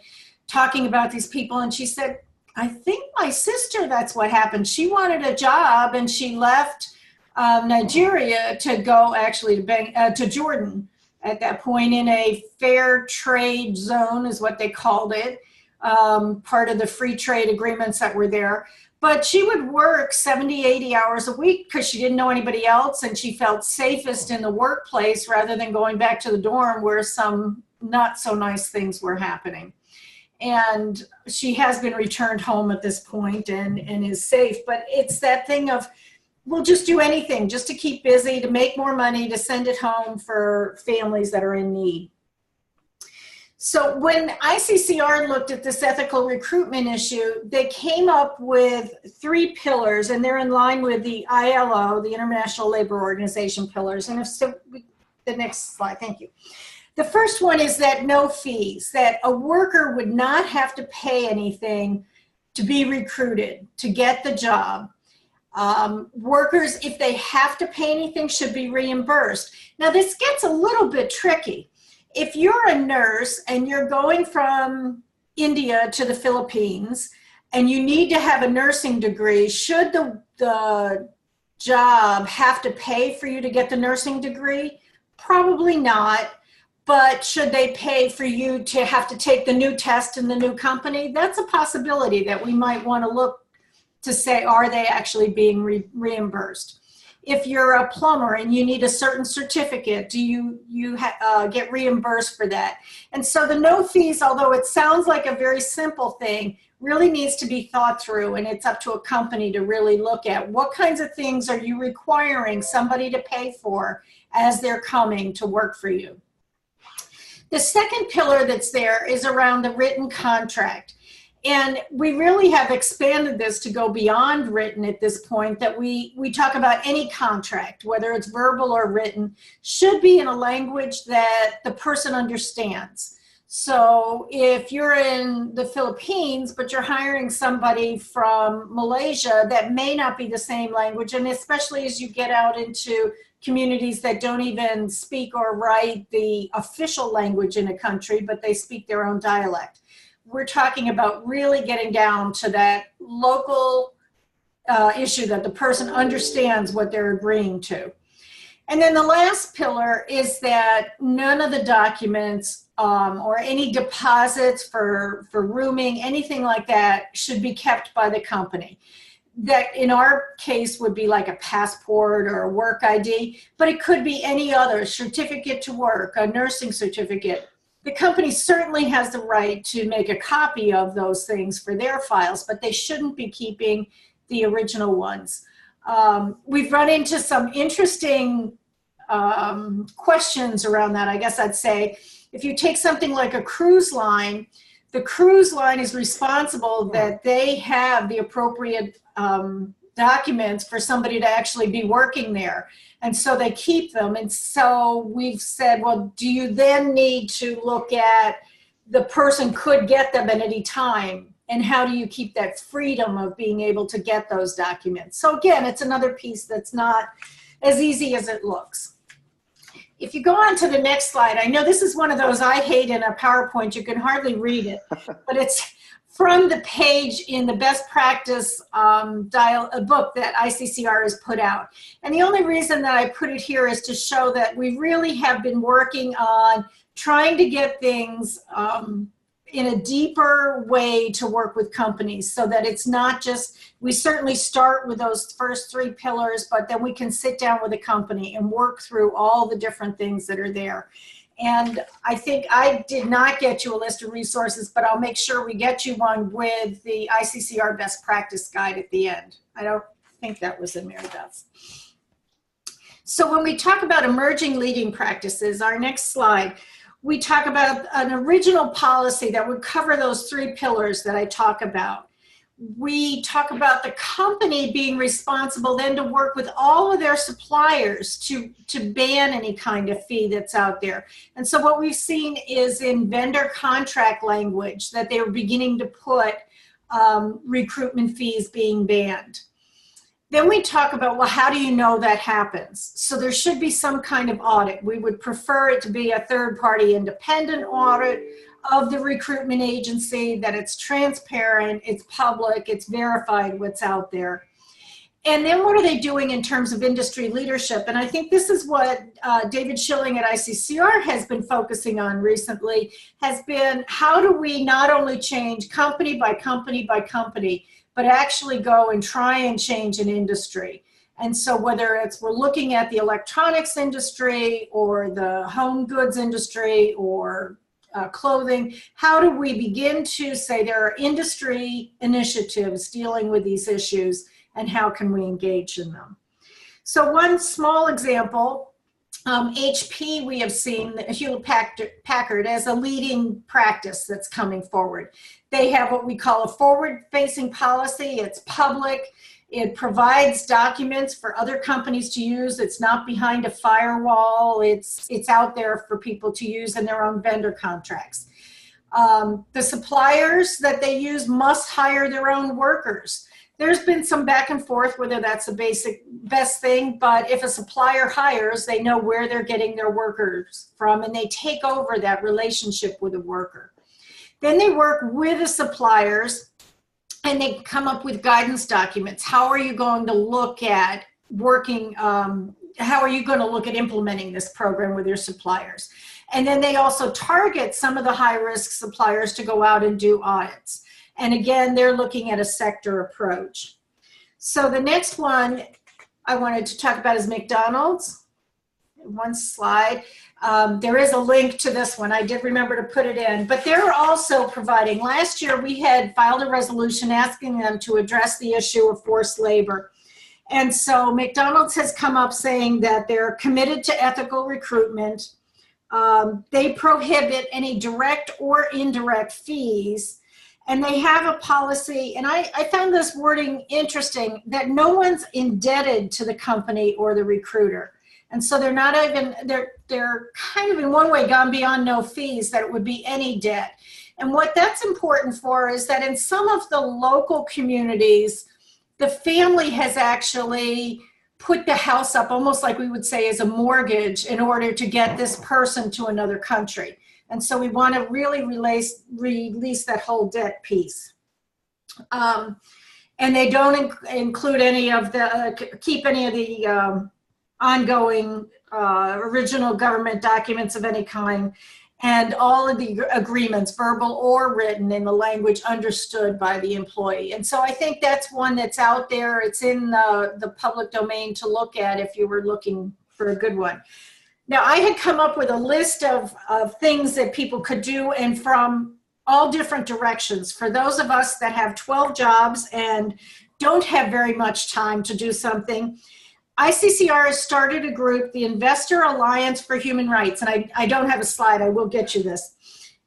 talking about these people, and she said, I think my sister, that's what happened. She wanted a job and she left Nigeria to go actually to Jordan at that point, in a fair trade zone is what they called it, part of the free trade agreements that were there. But she would work 70, 80 hours a week because she didn't know anybody else, and she felt safest in the workplace rather than going back to the dorm where some not so nice things were happening. And she has been returned home at this point and is safe. But it's that thing of, we'll just do anything just to keep busy, to make more money, to send it home for families that are in need. So when ICCR looked at this ethical recruitment issue, they came up with 3 pillars, and they're in line with the ILO, the International Labor Organization pillars. And the next slide, thank you. The first one is that no fees, that a worker would not have to pay anything to be recruited, to get the job. Workers, if they have to pay anything, should be reimbursed. Now, this gets a little bit tricky. If you're a nurse and you're going from India to the Philippines and you need to have a nursing degree, should the job have to pay for you to get the nursing degree? Probably not. But should they pay for you to have to take the new test in the new company? That's a possibility that we might want to look to say, are they actually being reimbursed? If you're a plumber and you need a certain certificate, do you get reimbursed for that? And so the no fees, although it sounds like a very simple thing, really needs to be thought through, and it's up to a company to really look at what kinds of things are you requiring somebody to pay for as they're coming to work for you. The second pillar that's there is around the written contract. And we really have expanded this to go beyond written at this point, that we talk about any contract, whether it's verbal or written, should be in a language that the person understands. So if you're in the Philippines, but you're hiring somebody from Malaysia, that may not be the same language. And especially as you get out into communities that don't even speak or write the official language in a country, but they speak their own dialect. We're talking about really getting down to that local issue that the person understands what they're agreeing to. And then the last pillar is that none of the documents or any deposits for rooming, anything like that, should be kept by the company. That in our case would be like a passport or a work ID, but it could be any other certificate to work, a nursing certificate. The company certainly has the right to make a copy of those things for their files, but they shouldn't be keeping the original ones. We've run into some interesting questions around that, I guess I'd say. If you take something like a cruise line, the cruise line is responsible that they have the appropriate documents for somebody to actually be working there. And so they keep them. And so we've said, well, do you then need to look at the person could get them at any time? And how do you keep that freedom of being able to get those documents? So again, it's another piece that's not as easy as it looks. If you go on to the next slide, I know this is one of those I hate in a PowerPoint. You can hardly read it, but it's from the page in the best practice book that ICCR has put out. And the only reason that I put it here is to show that we really have been working on trying to get things in a deeper way to work with companies, so that it's not just, we certainly start with those first 3 pillars, but then we can sit down with a company and work through all the different things that are there. And I think I did not get you a list of resources, but I'll make sure we get you one with the ICCR best practice guide at the end. I don't think that was in Mary Beth's. So when we talk about emerging leading practices, our next slide, we talk about an original policy that would cover those 3 pillars that I talk about. We talk about the company being responsible then to work with all of their suppliers to ban any kind of fee that's out there. And so what we've seen is in vendor contract language that they were beginning to put recruitment fees being banned. Then we talk about, well, how do you know that happens? So there should be some kind of audit. We would prefer it to be a third-party independent audit of the recruitment agency, that it's transparent, it's public, it's verified what's out there. And then what are they doing in terms of industry leadership? And I think this is what David Schilling at ICCR has been focusing on recently, has been how do we not only change company by company by company, but actually go and try and change an industry. And so whether it's we're looking at the electronics industry or the home goods industry or clothing, how do we begin to say there are industry initiatives dealing with these issues and how can we engage in them? So one small example, HP we have seen Hewlett-Packard as a leading practice that's coming forward. They have what we call a forward-facing policy. It's public. It provides documents for other companies to use. It's not behind a firewall. It's out there for people to use in their own vendor contracts. The suppliers that they use must hire their own workers. There's been some back and forth whether that's the best thing, but if a supplier hires, they know where they're getting their workers from and they take over that relationship with the worker. Then they work with the suppliers and they come up with guidance documents. How are you going to look at working, how are you going to look at implementing this program with your suppliers? And then they also target some of the high-risk suppliers to go out and do audits. And again, they're looking at a sector approach. So the next one I wanted to talk about is McDonald's. One slide. There is a link to this one. I did remember to put it in, but they're also providing, last year we had filed a resolution asking them to address the issue of forced labor. And so McDonald's has come up saying that they're committed to ethical recruitment. They prohibit any direct or indirect fees. And they have a policy, and I found this wording interesting, that no one's indebted to the company or the recruiter. And so they're not even, they're kind of in one way gone beyond no fees, that it would be any debt. And what that's important for is that in some of the local communities, the family has actually put the house up almost like we would say as a mortgage in order to get this person to another country. And so we want to really release that whole debt piece. And they don't include any of the, keep any of the ongoing original government documents of any kind, and all of the agreements, verbal or written, in the language understood by the employee. And so I think that's one that's out there. It's in the public domain to look at if you were looking for a good one. Now, I had come up with a list of things that people could do, and from all different directions. For those of us that have 12 jobs and don't have very much time to do something, ICCR has started a group, the Investor Alliance for Human Rights, and I don't have a slide, I will get you this.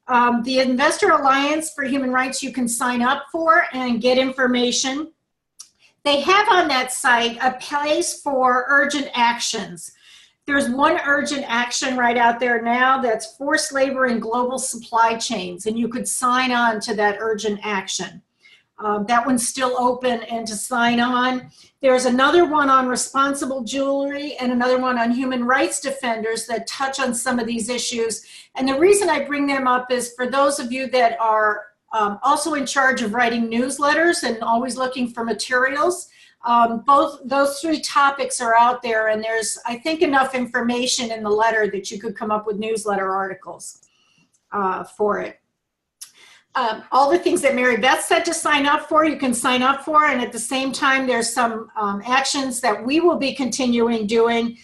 The Investor Alliance for Human Rights you can sign up for and get information. They have on that site a place for urgent actions. There's one urgent action right out there now that's forced labor in global supply chains, and you could sign on to that urgent action. That one's still open and to sign on. There's another one on responsible jewelry and another one on human rights defenders that touch on some of these issues. And the reason I bring them up is for those of you that are also in charge of writing newsletters and always looking for materials. Both those 3 topics are out there, and there's, I think, enough information in the letter that you could come up with newsletter articles for it. All the things that Mary Beth said to sign up for, you can sign up for, and at the same time, there's some actions that we will be continuing doing.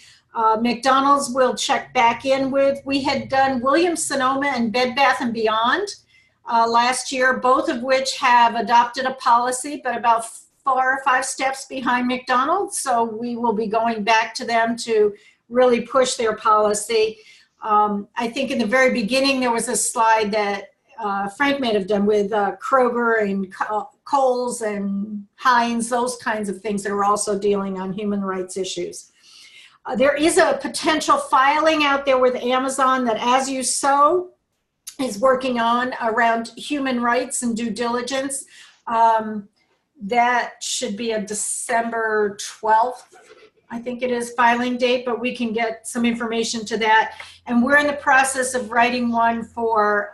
McDonald's will check back in with. We had done Williams-Sonoma and Bed Bath & Beyond last year, both of which have adopted a policy, but about 4 or 5 steps behind McDonald's. So we will be going back to them to really push their policy. I think in the very beginning, there was a slide that Frank may have done with Kroger and Kohl's and Heinz, those kinds of things that are also dealing on human rights issues. There is a potential filing out there with Amazon that As You Sow is working on around human rights and due diligence. That should be a December 12th, I think it is, filing date, but we can get some information to that. And we're in the process of writing one for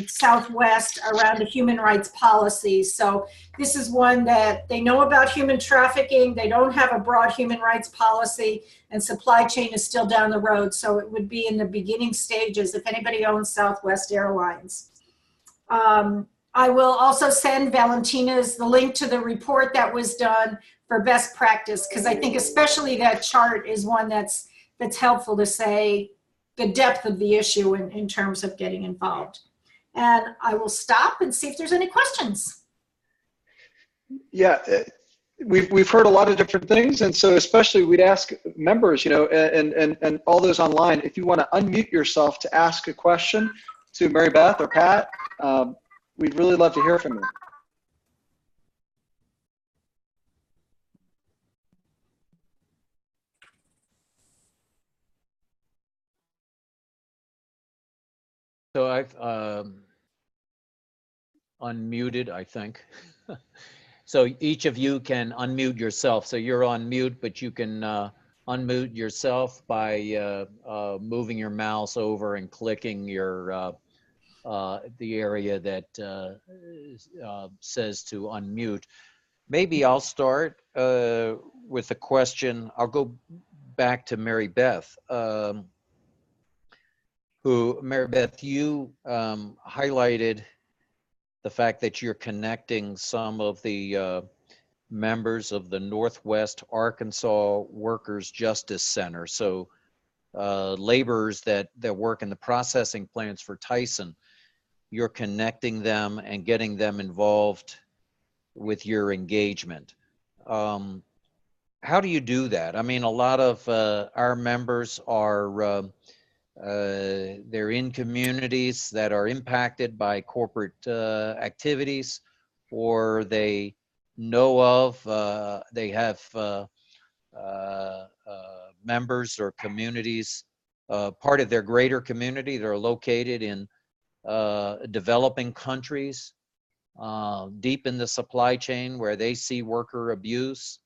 Southwest around a human rights policy. So this is one that they know about human trafficking. They don't have a broad human rights policy, and supply chain is still down the road. So it would be in the beginning stages if anybody owns Southwest Airlines. I will also send Valentina's the link to the report that was done for best practice, because I think especially that chart is one that's helpful to say the depth of the issue in terms of getting involved. And I will stop and see if there's any questions. Yeah, we've heard a lot of different things, and so especially we'd ask members, you know, and all those online, if you want to unmute yourself to ask a question to Mary Beth or Pat, we'd really love to hear from you. So I've unmuted, I think. So each of you can unmute yourself. So you're on mute, but you can unmute yourself by moving your mouse over and clicking your the area that says to unmute. Maybe I'll start with a question. I'll go back to Mary Beth. Mary Beth, you highlighted the fact that you're connecting some of the members of the Northwest Arkansas Workers Justice Center. So laborers that work in the processing plants for Tyson, you're connecting them and getting them involved with your engagement. How do you do that? I mean, a lot of our members are they're in communities that are impacted by corporate activities, or they know of, they have members or communities, part of their greater community that are located in developing countries, deep in the supply chain where they see worker abuse.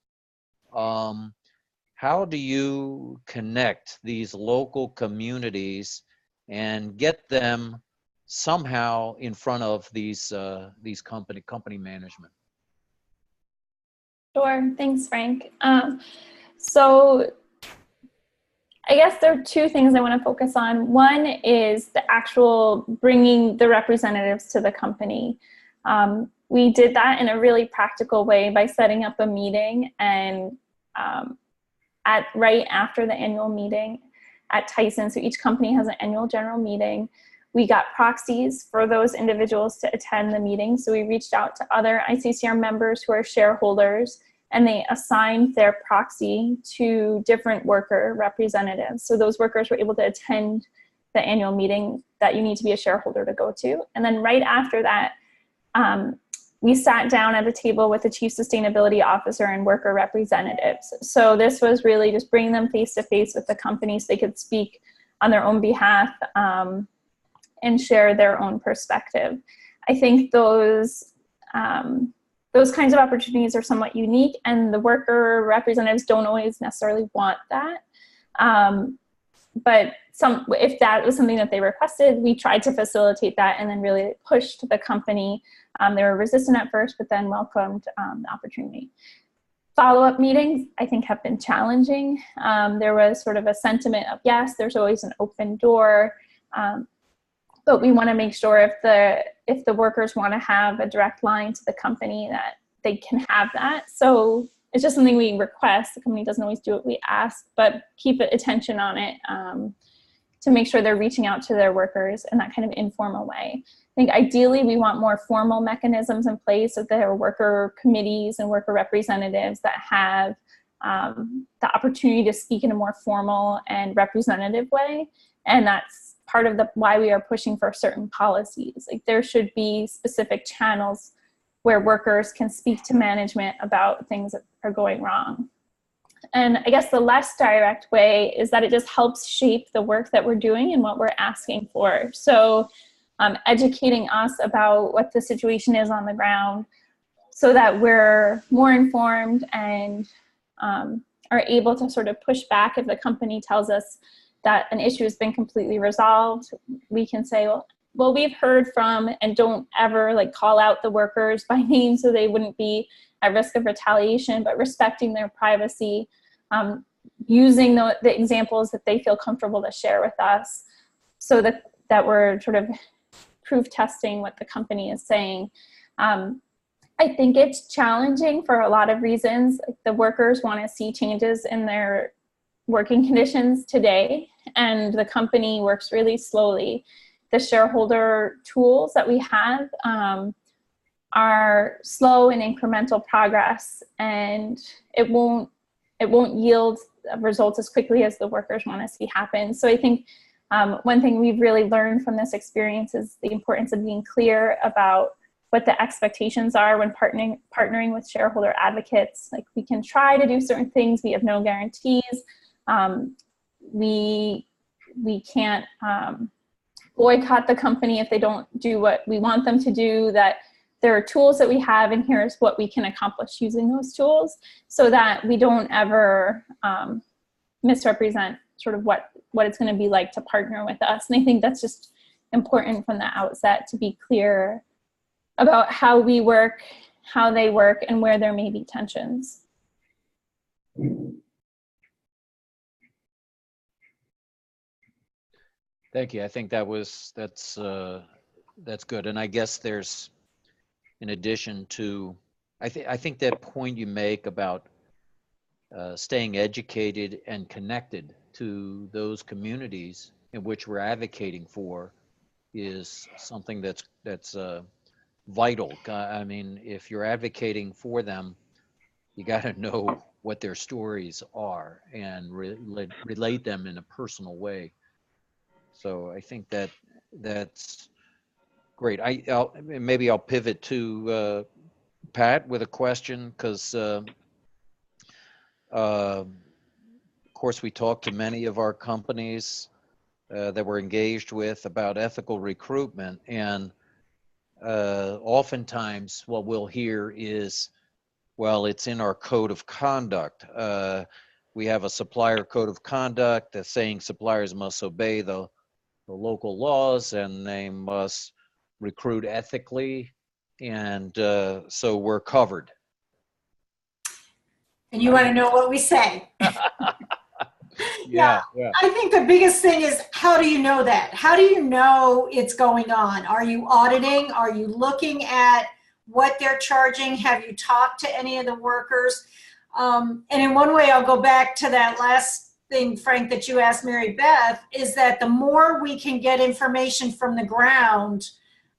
How do you connect these local communities and get them somehow in front of these company management? Sure, thanks, Frank. So I guess there are 2 things I want to focus on. One is the actual bringing the representatives to the company. We did that in a really practical way by setting up a meeting, and right after the annual meeting at Tyson, so each company has an annual general meeting, we got proxies for those individuals to attend the meeting. So we reached out to other ICCR members who are shareholders, and they assigned their proxy to different worker representatives. So those workers were able to attend the annual meeting that you need to be a shareholder to go to. And then right after that, we sat down at a table with the Chief Sustainability Officer and worker representatives. So this was really just bringing them face to face with the company so they could speak on their own behalf and share their own perspective. I think those kinds of opportunities are somewhat unique, and the worker representatives don't always necessarily want that. But if that was something that they requested, we tried to facilitate that and then really pushed the company. They were resistant at first, but then welcomed the opportunity. Follow-up meetings, I think, have been challenging. There was sort of a sentiment of, yes, there's always an open door, but we want to make sure if the workers want to have a direct line to the company, that they can have that. So it's just something we request. The company doesn't always do what we ask, but keep attention on it to make sure they're reaching out to their workers in that kind of informal way. I think ideally we want more formal mechanisms in place, so there are worker committees and worker representatives that have the opportunity to speak in a more formal and representative way. And that's part of why we are pushing for certain policies. Like, there should be specific channels where workers can speak to management about things that are going wrong. And I guess the less direct way is that it just helps shape the work that we're doing and what we're asking for. So educating us about what the situation is on the ground so that we're more informed and are able to sort of push back if the company tells us that an issue has been completely resolved. We can say, well, we've heard from, and don't ever like call out the workers by name so they wouldn't be at risk of retaliation, but respecting their privacy, using the examples that they feel comfortable to share with us, so that we're sort of proof testing what the company is saying. I think it's challenging for a lot of reasons. The workers want to see changes in their working conditions today, and the company works really slowly. The shareholder tools that we have are slow and incremental progress, and it won't yield results as quickly as the workers want to see happen. So I think one thing we've really learned from this experience is the importance of being clear about what the expectations are when partnering with shareholder advocates. Like, we can try to do certain things, we have no guarantees. We can't boycott the company if they don't do what we want them to do. That there are tools that we have, and here's what we can accomplish using those tools, so that we don't ever misrepresent sort of what it's going to be like to partner with us. And I think that's just important from the outset, to be clear about how we work, how they work, and where there may be tensions. Thank you. I think that's good. And I guess there's, in addition to, I think that point you make about staying educated and connected to those communities in which we're advocating for is something that's vital. I mean, if you're advocating for them, you got to know what their stories are and relate them in a personal way. So I think that's great. Maybe I'll pivot to Pat with a question, because of course we talked to many of our companies that we're engaged with about ethical recruitment, and oftentimes what we'll hear is, well, it's in our code of conduct. We have a supplier code of conduct that's saying suppliers must obey the local laws and they must recruit ethically, and so we're covered. And you want to know what we say? Yeah. I think the biggest thing is, how do you know that? How do you know it's going on? Are you auditing? Are you looking at what they're charging? Have you talked to any of the workers? And in one way, I'll go back to that last thing, Frank, that you asked Mary Beth, is that the more we can get information from the ground,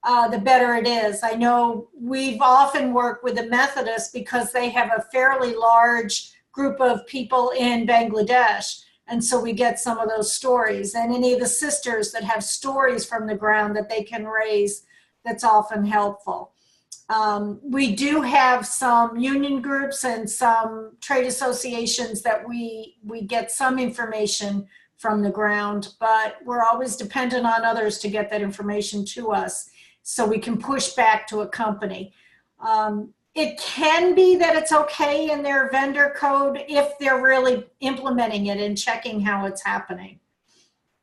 the better it is. I know we've often worked with the Methodists because they have a fairly large group of people in Bangladesh. And so we get some of those stories, and any of the sisters that have stories from the ground that they can raise, that's often helpful. We do have some union groups and some trade associations that we get some information from the ground, but we're always dependent on others to get that information to us so we can push back to a company. It can be that it's okay in their vendor code if they're really implementing it and checking how it's happening.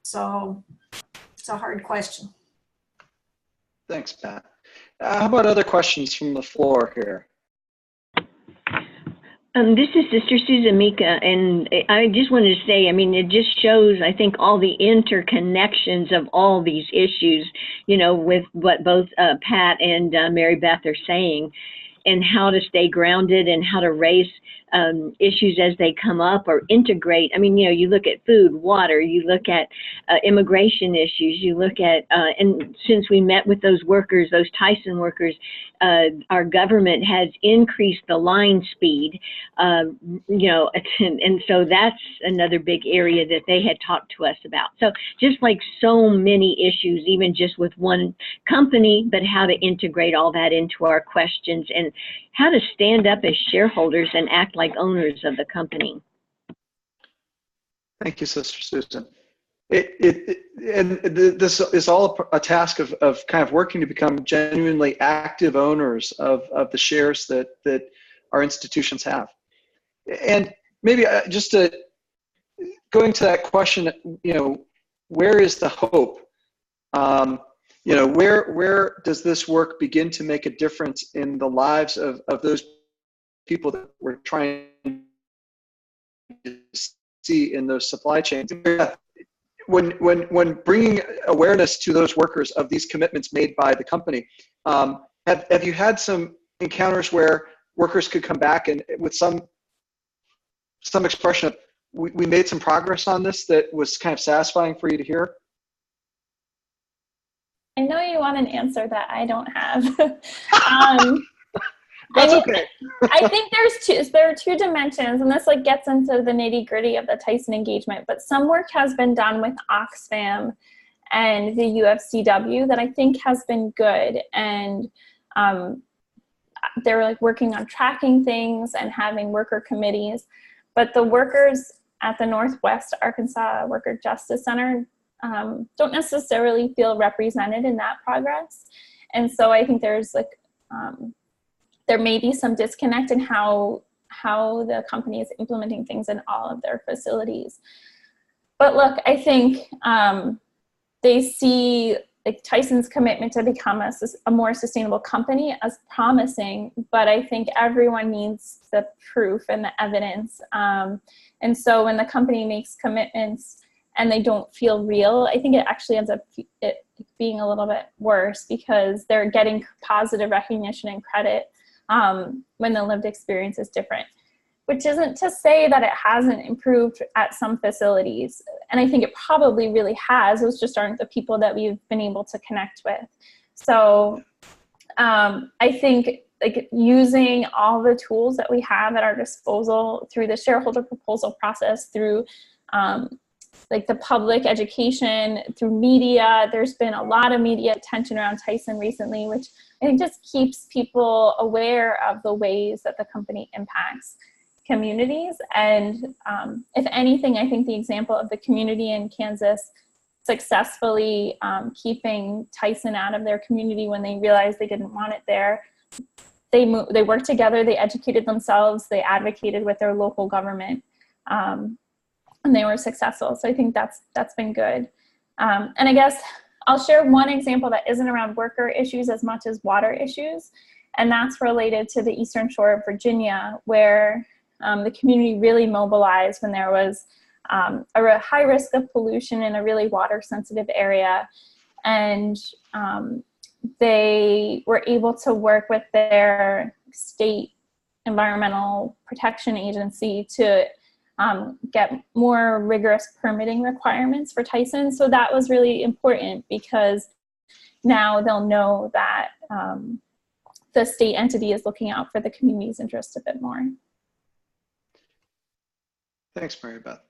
So it's a hard question. Thanks, Pat. How about other questions from the floor here? This is Sister Susan Mika, and I just wanted to say, I mean, it just shows, I think, all the interconnections of all these issues, you know, with what both Pat and Mary Beth are saying. and how to stay grounded and how to raise issues as they come up or integrate. I mean, you look at food, water, you look at immigration issues, you look at, and since we met with those workers, those Tyson workers, our government has increased the line speed, and so that's another big area that they had talked to us about. So just like so many issues, even just with one company, but how to integrate all that into our questions and how to stand up as shareholders and act like owners of the company. Thank you, Sister Susan. This is all a task of kind of working to become genuinely active owners of the shares that our institutions have. And maybe just going to that question, where is the hope? Where does this work begin to make a difference in the lives of those people that we're trying to see in those supply chains? When bringing awareness to those workers of these commitments made by the company, have you had some encounters where workers could come back and with some expression of, we made some progress on this that was kind of satisfying for you to hear? I know you want an answer that I don't have. That's okay. I think there are two dimensions, and this gets into the nitty gritty of the Tyson engagement, but some work has been done with Oxfam and the UFCW that I think has been good. And they're working on tracking things and having worker committees, but the workers at the Northwest Arkansas Worker Justice Center don't necessarily feel represented in that progress. And so I think there's there may be some disconnect in how the company is implementing things in all of their facilities. But look, I think they see Tyson's commitment to become a more sustainable company as promising, but I think everyone needs the proof and the evidence. And so when the company makes commitments and they don't feel real, I think it actually ends up being a little bit worse because they're getting positive recognition and credit when the lived experience is different, which isn't to say that it hasn't improved at some facilities. And I think it probably really has. Those just aren't the people that we've been able to connect with. So I think using all the tools that we have at our disposal through the shareholder proposal process, through the public education, through media. There's been a lot of media attention around Tyson recently, which I think just keeps people aware of the ways that the company impacts communities. And if anything, I think the example of the community in Kansas successfully keeping Tyson out of their community when they realized they didn't want it there, they worked together, they educated themselves, they advocated with their local government, and they were successful. So I think that's been good. And I guess I'll share one example that isn't around worker issues as much as water issues, and that's related to the Eastern Shore of Virginia, where the community really mobilized when there was a high risk of pollution in a really water-sensitive area. And they were able to work with their state environmental protection agency to get more rigorous permitting requirements for Tyson. So that was really important because now they'll know that the state entity is looking out for the community's interest a bit more. Thanks, Mary Beth.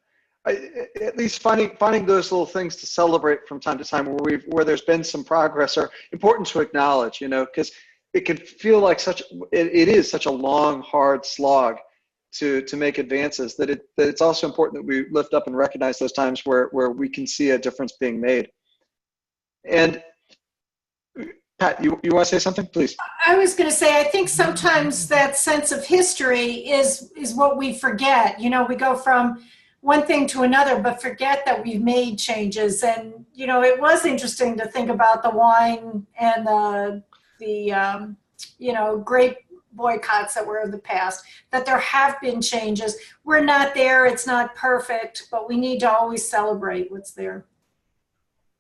At least finding those little things to celebrate from time to time where there's been some progress are important to acknowledge, because it can feel like it is such a long, hard slog to make advances, that it's also important that we lift up and recognize those times where we can see a difference being made. And Pat, you want to say something, please? I was going to say, I think sometimes that sense of history is what we forget. We go from one thing to another, but forget that we've made changes. And, it was interesting to think about the wine and the grape boycotts that were in the past, that there have been changes. We're not there, it's not perfect, but we need to always celebrate what's there.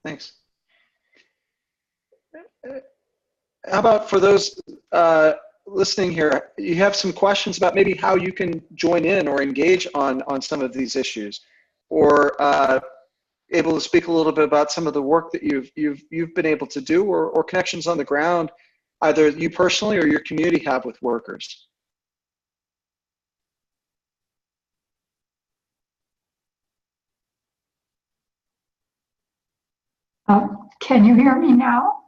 Thanks. How about for those listening here, you have some questions about maybe how you can join in or engage on some of these issues, or able to speak a little bit about some of the work that you've been able to do, or connections on the ground, either you personally or your community have with workers. Can you hear me now?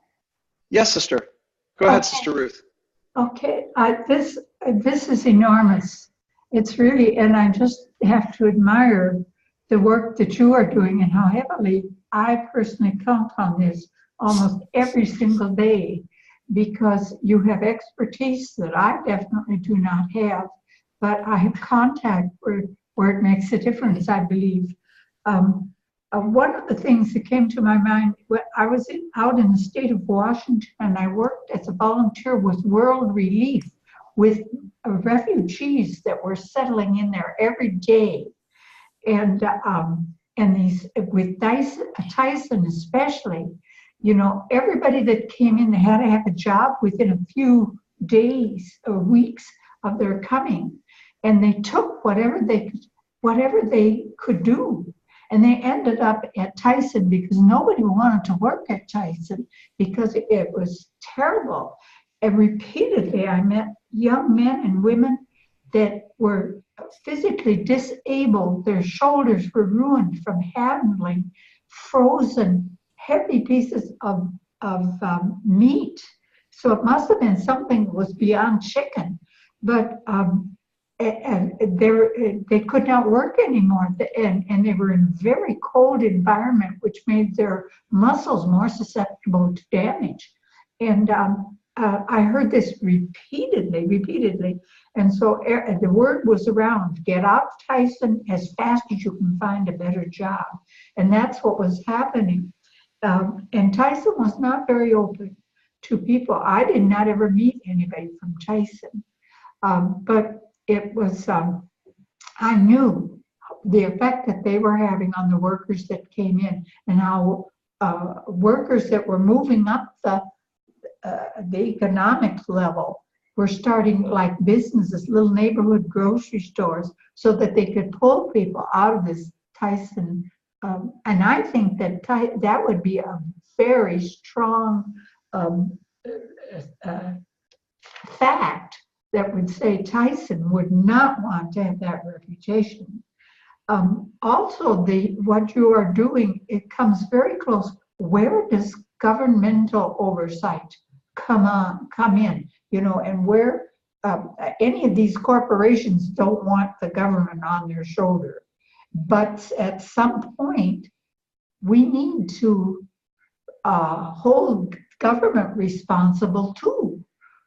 Yes, sister. Go ahead, Okay. Sister Ruth. Okay, this is enormous. It's really, and I just have to admire the work that you are doing and how heavily I personally count on this almost every single day, because you have expertise that I definitely do not have, but I have contact where it makes a difference, I believe. One of the things that came to my mind, I was out in the state of Washington, and I worked as a volunteer with World Relief, with refugees that were settling in there every day. And these, with Tyson especially, you know, everybody that came in, they had to have a job within a few days or weeks of their coming. And they took whatever they could do. And they ended up at Tyson because nobody wanted to work at Tyson because it was terrible. And repeatedly, I met young men and women that were physically disabled. Their shoulders were ruined from handling frozen, heavy pieces of meat. So it must have been something that was beyond chicken. But they could not work anymore, and they were in a very cold environment, which made their muscles more susceptible to damage. And I heard this repeatedly, and so the word was around: get out of Tyson as fast as you can find a better job. And that's what was happening. And Tyson was not very open to people. I did not ever meet anybody from Tyson, but it was, I knew the effect that they were having on the workers that came in, and how workers that were moving up the economic level were starting like businesses, little neighborhood grocery stores, so that they could pull people out of this Tyson. And I think that that would be a very strong fact that would say Tyson would not want to have that reputation. Also, what you are doing, it comes very close. Where does governmental oversight come in? You know, and where any of these corporations don't want the government on their shoulder. But at some point, we need to hold government responsible too,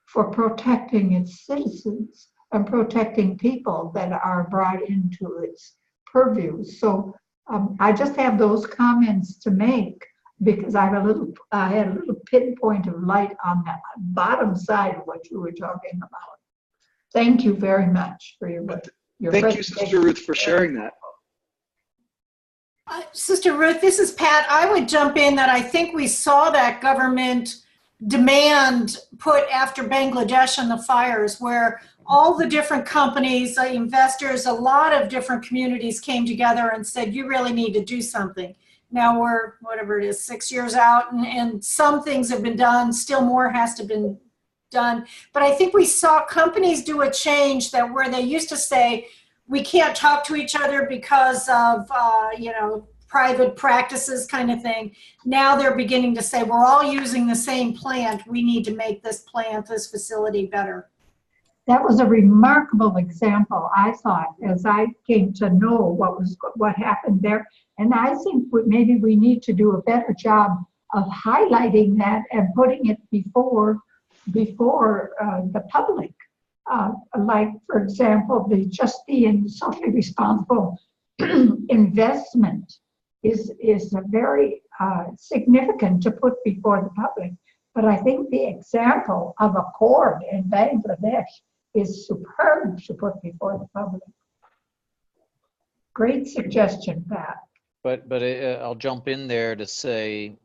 for protecting its citizens and protecting people that are brought into its purview. So I just have those comments to make because I had a little pinpoint of light on the bottom side of what you were talking about. Thank you very much for your Thank you, Sister Ruth, for sharing that. Sister Ruth, this is Pat. I would jump in that I think we saw that government demand put after Bangladesh and the fires, where all the different companies, investors, a lot of different communities came together and said, you really need to do something. Now we're, whatever it is, 6 years out, and some things have been done, still more has to be done. But I think we saw companies do a change that where they used to say, we can't talk to each other because of, private practices kind of thing. Now they're beginning to say, we're all using the same plant. We need to make this plant, this facility better. That was a remarkable example, I thought, as I came to know what happened there. And I think maybe we need to do a better job of highlighting that and putting it before the public. Like, for example, the justly and socially responsible investment is a very significant to put before the public. But I think the example of Accord in Bangladesh is superb to put before the public. Great suggestion, Pat. But I'll jump in there to say,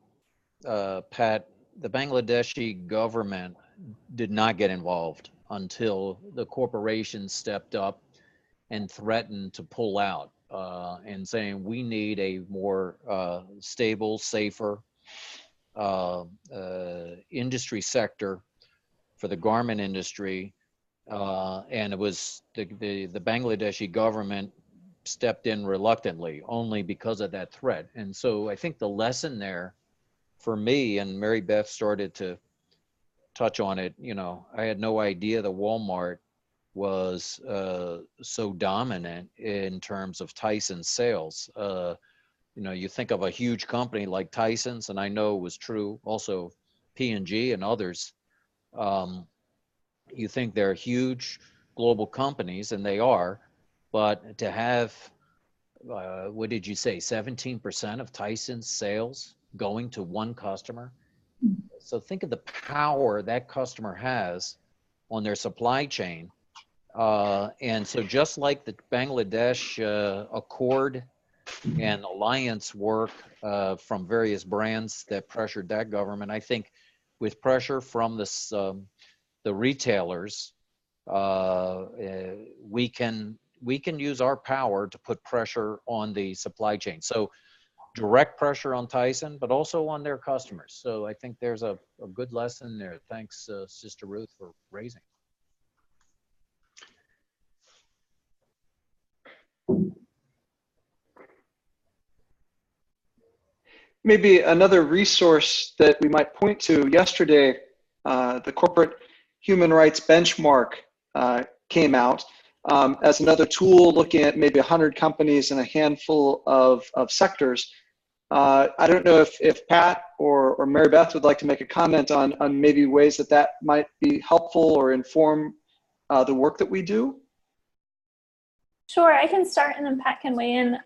Pat, the Bangladeshi government did not get involved. until the corporation stepped up and threatened to pull out, and saying we need a more stable, safer industry sector for the garment industry. And it was the Bangladeshi government stepped in reluctantly only because of that threat. And so I think the lesson there for me, and Mary Beth started to touch on it, you know, I had no idea that Walmart was so dominant in terms of Tyson sales. You know, you think of a huge company like Tyson's, and I know it was true also P&G and others. You think they're huge global companies, and they are, but to have, what did you say, 17% of Tyson's sales going to one customer? So think of the power that customer has on their supply chain. And so just like the Bangladesh Accord and alliance work from various brands that pressured that government, I think with pressure from this, the retailers, we can use our power to put pressure on the supply chain. So direct pressure on Tyson, but also on their customers. So I think there's a good lesson there. Thanks, Sister Ruth, for raising. Maybe another resource that we might point to: yesterday, the corporate human rights benchmark came out as another tool looking at maybe 100 companies and a handful of sectors. I don't know if Pat or Mary Beth would like to make a comment on maybe ways that might be helpful or inform the work that we do. Sure, I can start and then Pat can weigh in.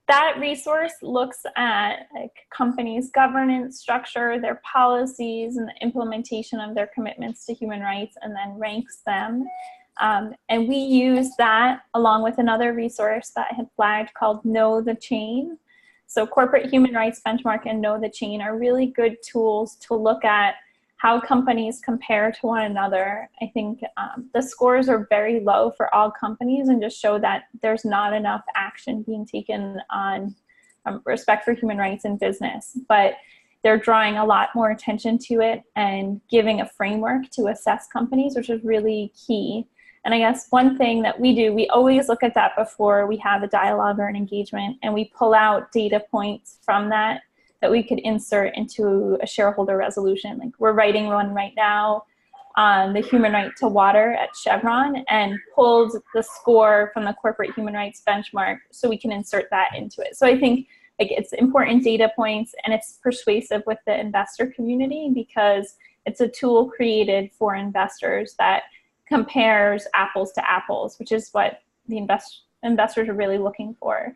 That resource looks at like companies' governance structure, their policies, and the implementation of their commitments to human rights, and then ranks them. And we use that along with another resource that I had flagged called Know the Chain. So Corporate Human Rights Benchmark and Know the Chain are really good tools to look at how companies compare to one another. I think the scores are very low for all companies and just show that there's not enough action being taken on respect for human rights in business. But they're drawing a lot more attention to it and giving a framework to assess companies, which is really key. And I guess one thing that we do, we always look at that before we have a dialogue or an engagement, and we pull out data points from that we could insert into a shareholder resolution. Like we're writing one right now on the human right to water at Chevron, and pulled the score from the corporate human rights benchmark so we can insert that into it. So I think like it's important data points, and it's persuasive with the investor community because it's a tool created for investors that compares apples to apples, which is what the investors are really looking for.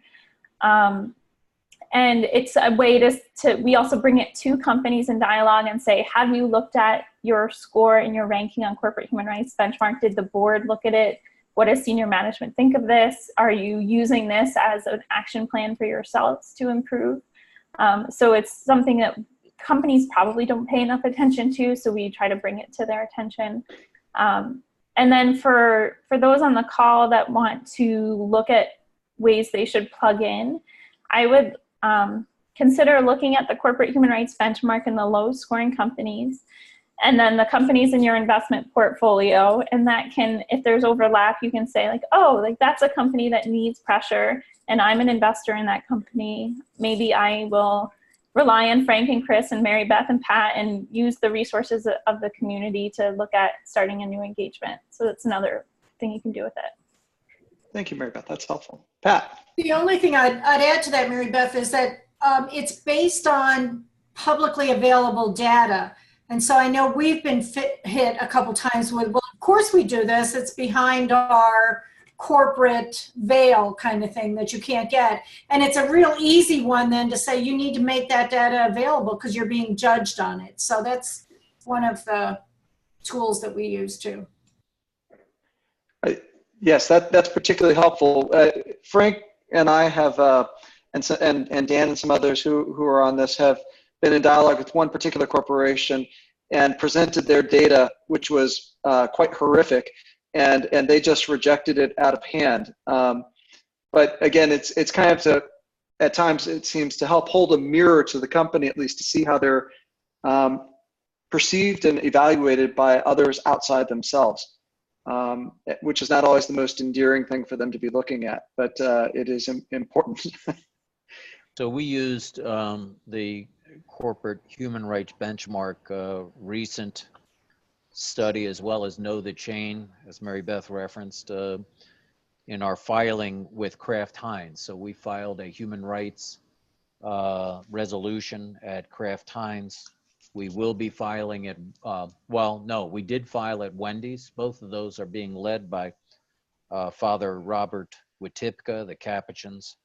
And it's a way to, we also bring it to companies in dialogue and say, have you looked at your score and your ranking on corporate human rights benchmark? Did the board look at it? What does senior management think of this? Are you using this as an action plan for yourselves to improve? So it's something that companies probably don't pay enough attention to, so we try to bring it to their attention. And then for those on the call that want to look at ways they should plug in, I would consider looking at the corporate human rights benchmark in the low scoring companies, and then the companies in your investment portfolio. And that can, if there's overlap, you can say like, oh, like that's a company that needs pressure and I'm an investor in that company. Maybe I will rely on Frank and Chris and Mary Beth and Pat and use the resources of the community to look at starting a new engagement. So that's another thing you can do with it. Thank you, Mary Beth. That's helpful. Pat. The only thing I'd add to that, Mary Beth, is that it's based on publicly available data. And so I know we've been hit a couple times with, well, of course we do this. It's behind our corporate veil kind of thing that you can't get. And it's a real easy one then to say you need to make that data available because you're being judged on it. So that's one of the tools that we use too. Yes, that's particularly helpful. Frank and I have, and Dan and some others who are on this have been in dialogue with one particular corporation, and presented their data, which was quite horrific, and they just rejected it out of hand. But again, it's kind of to, at times it seems to help hold a mirror to the company, at least to see how they're perceived and evaluated by others outside themselves, which is not always the most endearing thing for them to be looking at, but it is important. So we used the corporate human rights benchmark recent study, as well as Know the Chain, as Mary Beth referenced, in our filing with Kraft Heinz. So we filed a human rights resolution at Kraft Heinz. We will be filing at, well, no, we did file at Wendy's. Both of those are being led by Father Robert Witipka, the Capuchins.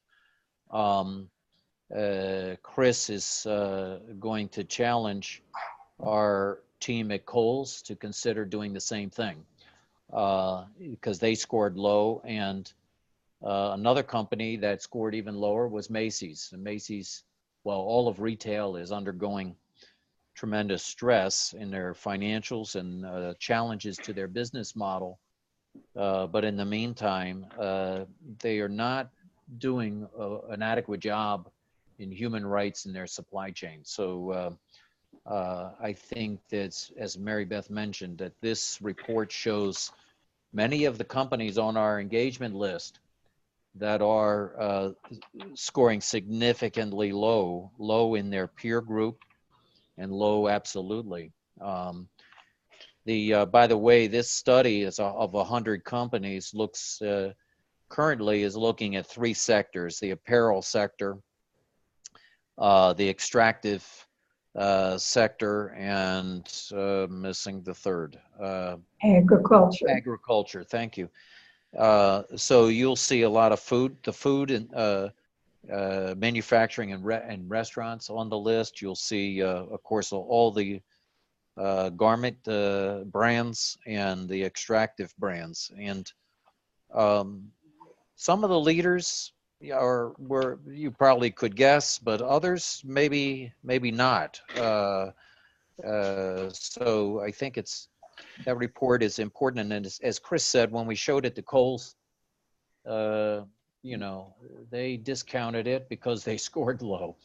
Chris is going to challenge our team at Kohl's to consider doing the same thing, because they scored low, and another company that scored even lower was Macy's. And Macy's, well, all of retail is undergoing tremendous stress in their financials and challenges to their business model. But in the meantime, they are not doing an adequate job in human rights in their supply chain. So I think that, as Mary Beth mentioned, that this report shows many of the companies on our engagement list that are scoring significantly low in their peer group, and low absolutely. By the way, this study is of 100 companies, looks currently is looking at 3 sectors: the apparel sector, the extractive sector, and missing the third. Agriculture. Agriculture, thank you. So you'll see a lot of the food and manufacturing and restaurants on the list. You'll see, of course, all the garment brands and the extractive brands. And some of the leaders were, you probably could guess, but others maybe not. So I think that report is important. And as Chris said, when we showed it to Kohl's, you know, they discounted it because they scored low.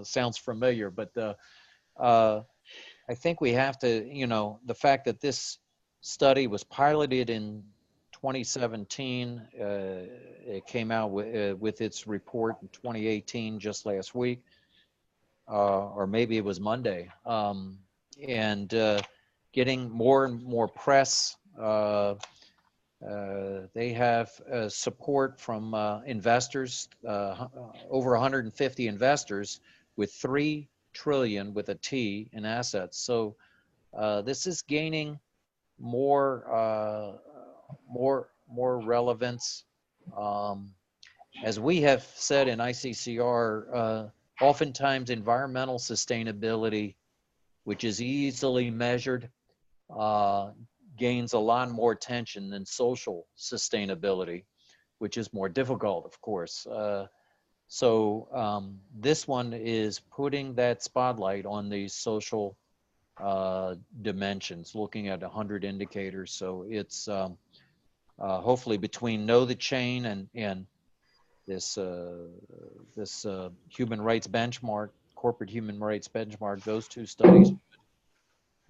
Sounds familiar, but I think we have to, you know, the fact that this study was piloted in 2017, it came out with its report in 2018, just last week, or maybe it was Monday, and getting more and more press. They have support from investors, over 150 investors with 3 trillion with a T in assets. So this is gaining more relevance. As we have said in ICCR, oftentimes environmental sustainability, which is easily measured, gains a lot more attention than social sustainability, which is more difficult, of course. So this one is putting that spotlight on these social dimensions, looking at 100 indicators. So it's hopefully between Know the Chain and this human rights benchmark, corporate human rights benchmark, those 2 studies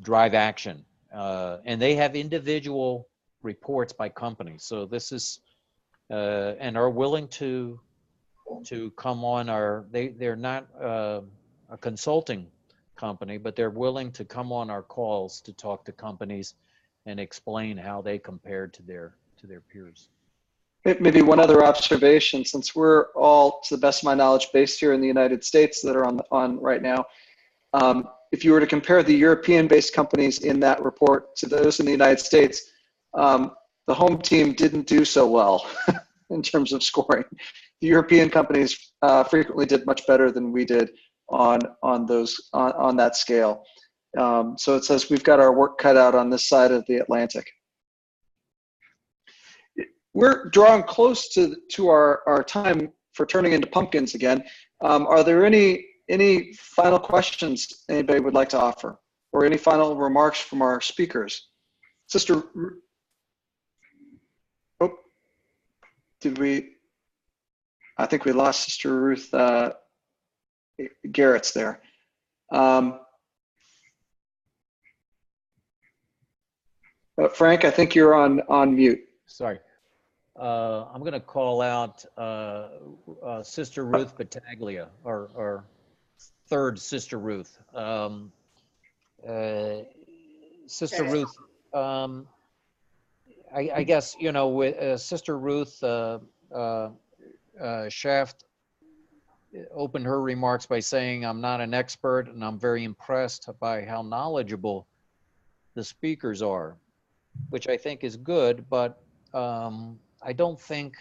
drive action. And they have individual reports by company. So this is, and are willing to come on they're not a consulting company, but they're willing to come on our calls to talk to companies and explain how they compare to their peers. Maybe one other observation, since we're all, to the best of my knowledge, based here in the United States that are on right now. If you were to compare the European-based companies in that report to those in the United States, the home team didn't do so well in terms of scoring. The European companies frequently did much better than we did on that scale. So it says we've got our work cut out on this side of the Atlantic. We're drawing close to our time for turning into pumpkins again. Are there any final questions anybody would like to offer or any final remarks from our speakers? Sister, oh, I think we lost Sister Ruth Garrett's there. Frank, I think you're on mute. Sorry. I'm going to call out Sister Ruth Battaglia, or third Sister Ruth. Sister Ruth, I guess, you know, with Sister Ruth Shaft opened her remarks by saying, I'm not an expert and I'm very impressed by how knowledgeable the speakers are, which I think is good, but I don't think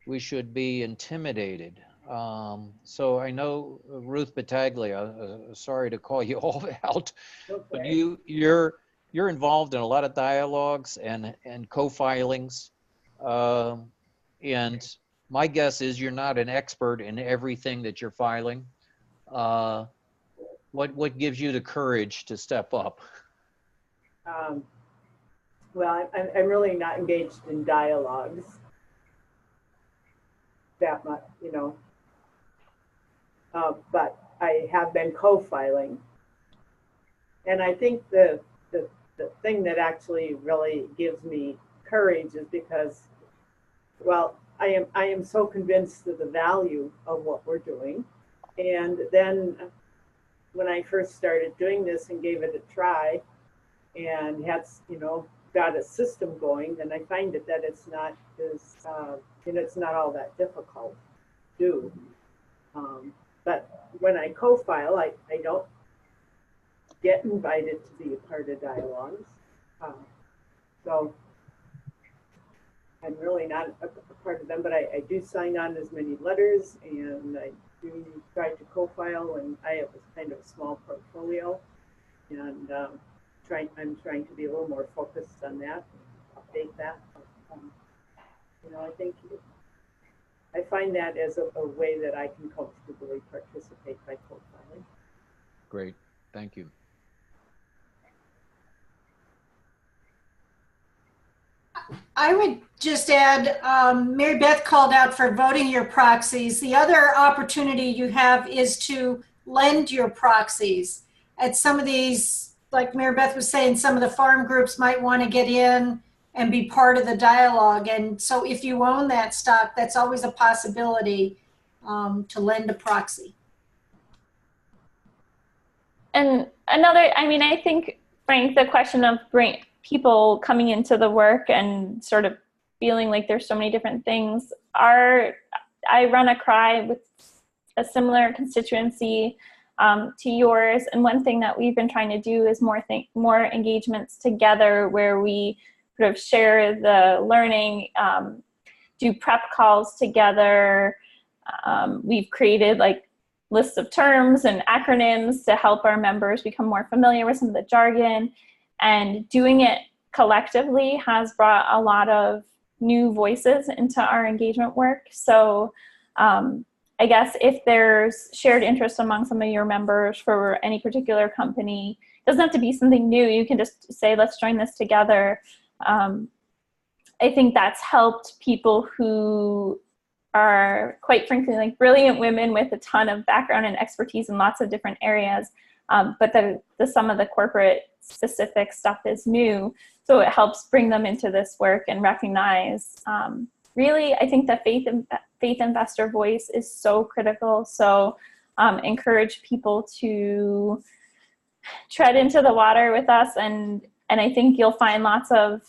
we should be intimidated. So I know Ruth Battaglia, sorry to call you all out, but you're involved in a lot of dialogues and co-filings, and my guess is you're not an expert in everything that you're filing. What gives you the courage to step up? Well, I'm really not engaged in dialogues that much, you know, but I have been co-filing. And I think the thing that actually really gives me courage is because, well, I am so convinced of the value of what we're doing. And then when I first started doing this and gave it a try and had, you know, got a system going, then I find that it's not as, you know, it's not all that difficult to do. But when I co-file, I don't get invited to be a part of dialogues. So I'm really not a part of them, but I do sign on as many letters, and I do try to co-file, and I have a kind of a small portfolio, and I'm trying to be a little more focused on that, update that. You know, I find that as a way that I can comfortably participate by co-filing. Great, thank you. I would just add, Mary Beth called out for voting your proxies. The other opportunity you have is to lend your proxies at some of these, like Mary Beth was saying, some of the farm groups might want to get in and be part of the dialogue. And so if you own that stock, that's always a possibility to lend a proxy. And another, I mean, I think, Frank, the question of people coming into the work and sort of feeling like there's so many different things I run a CRI with a similar constituency to yours. And one thing that we've been trying to do is more engagements together where we sort of share the learning, do prep calls together. We've created like lists of terms and acronyms to help our members become more familiar with some of the jargon. And doing it collectively has brought a lot of new voices into our engagement work. So I guess if there's shared interest among some of your members for any particular company, it doesn't have to be something new. You can just say, let's join this together. I think that's helped people who are, quite frankly, like brilliant women with a ton of background and expertise in lots of different areas. But some of the corporate specific stuff is new. So it helps bring them into this work and recognize, really, I think the faith investor voice is so critical. So encourage people to tread into the water with us. And I think you'll find lots of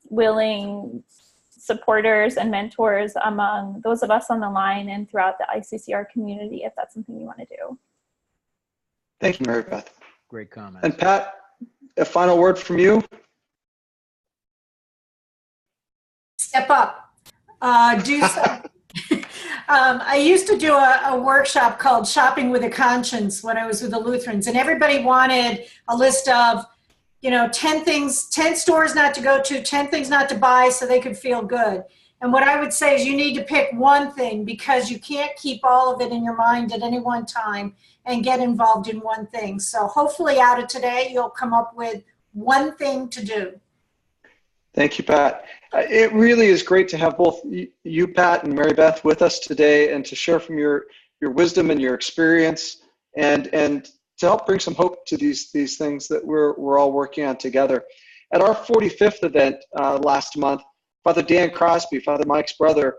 willing supporters and mentors among those of us on the line and throughout the ICCR community, if that's something you want to do. Thank you, Mary Beth. Great comment. And Pat, a final word from you? Step up. Do something. I used to do a workshop called Shopping with a Conscience when I was with the Lutherans, and everybody wanted a list of, 10 stores not to go to, 10 things not to buy so they could feel good. And what I would say is you need to pick one thing, because you can't keep all of it in your mind at any one time and get involved in one thing. So hopefully out of today, you'll come up with one thing to do. Thank you, Pat. It really is great to have both you, Pat, and Mary Beth with us today, and to share from your wisdom and your experience, and to help bring some hope to these things that we're all working on together. At our 45th event last month, Father Dan Crosby, Father Mike's brother,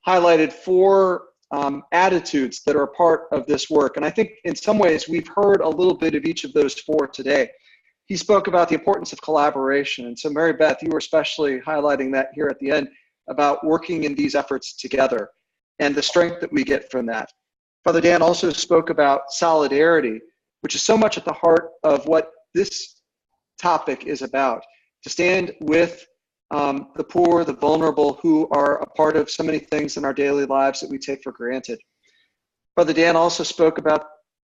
highlighted 4 attitudes that are a part of this work. And I think in some ways we've heard a little bit of each of those 4 today. He spoke about the importance of collaboration. And so Mary Beth, you were especially highlighting that here at the end about working in these efforts together and the strength that we get from that. Father Dan also spoke about solidarity, which is so much at the heart of what this topic is about, to stand with the poor, the vulnerable, who are a part of so many things in our daily lives that we take for granted. Father Dan also spoke about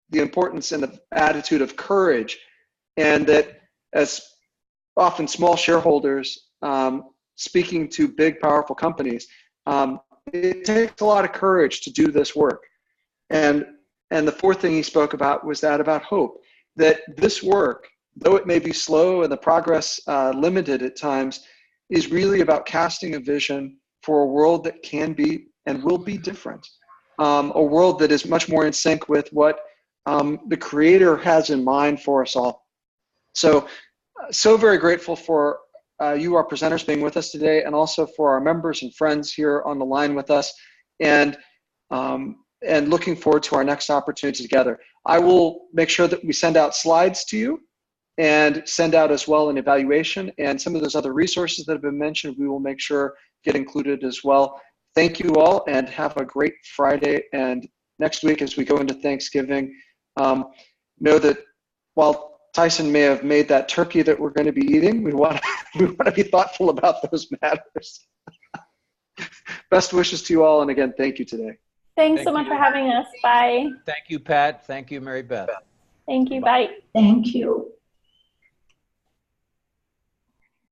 the importance and the attitude of courage, and that as often small shareholders speaking to big, powerful companies, it takes a lot of courage to do this work. And the 4th thing he spoke about was that about hope, that this work, though it may be slow and the progress limited at times, is really about casting a vision for a world that can be and will be different. A world that is much more in sync with what the Creator has in mind for us all. So very grateful for you, our presenters, being with us today, and also for our members and friends here on the line with us, and looking forward to our next opportunity together. I will make sure that we send out slides to you, and send out as well an evaluation, and some of those other resources that have been mentioned, we will make sure get included as well. Thank you all, and have a great Friday. And next week, as we go into Thanksgiving, know that while Tyson may have made that turkey that we're going to be eating, we want to be thoughtful about those matters. Best wishes to you all, and again, thank you today. Thanks so much for having us. Bye. Thank you, Pat. Thank you, Mary Beth. Thank you. Bye. Thank you.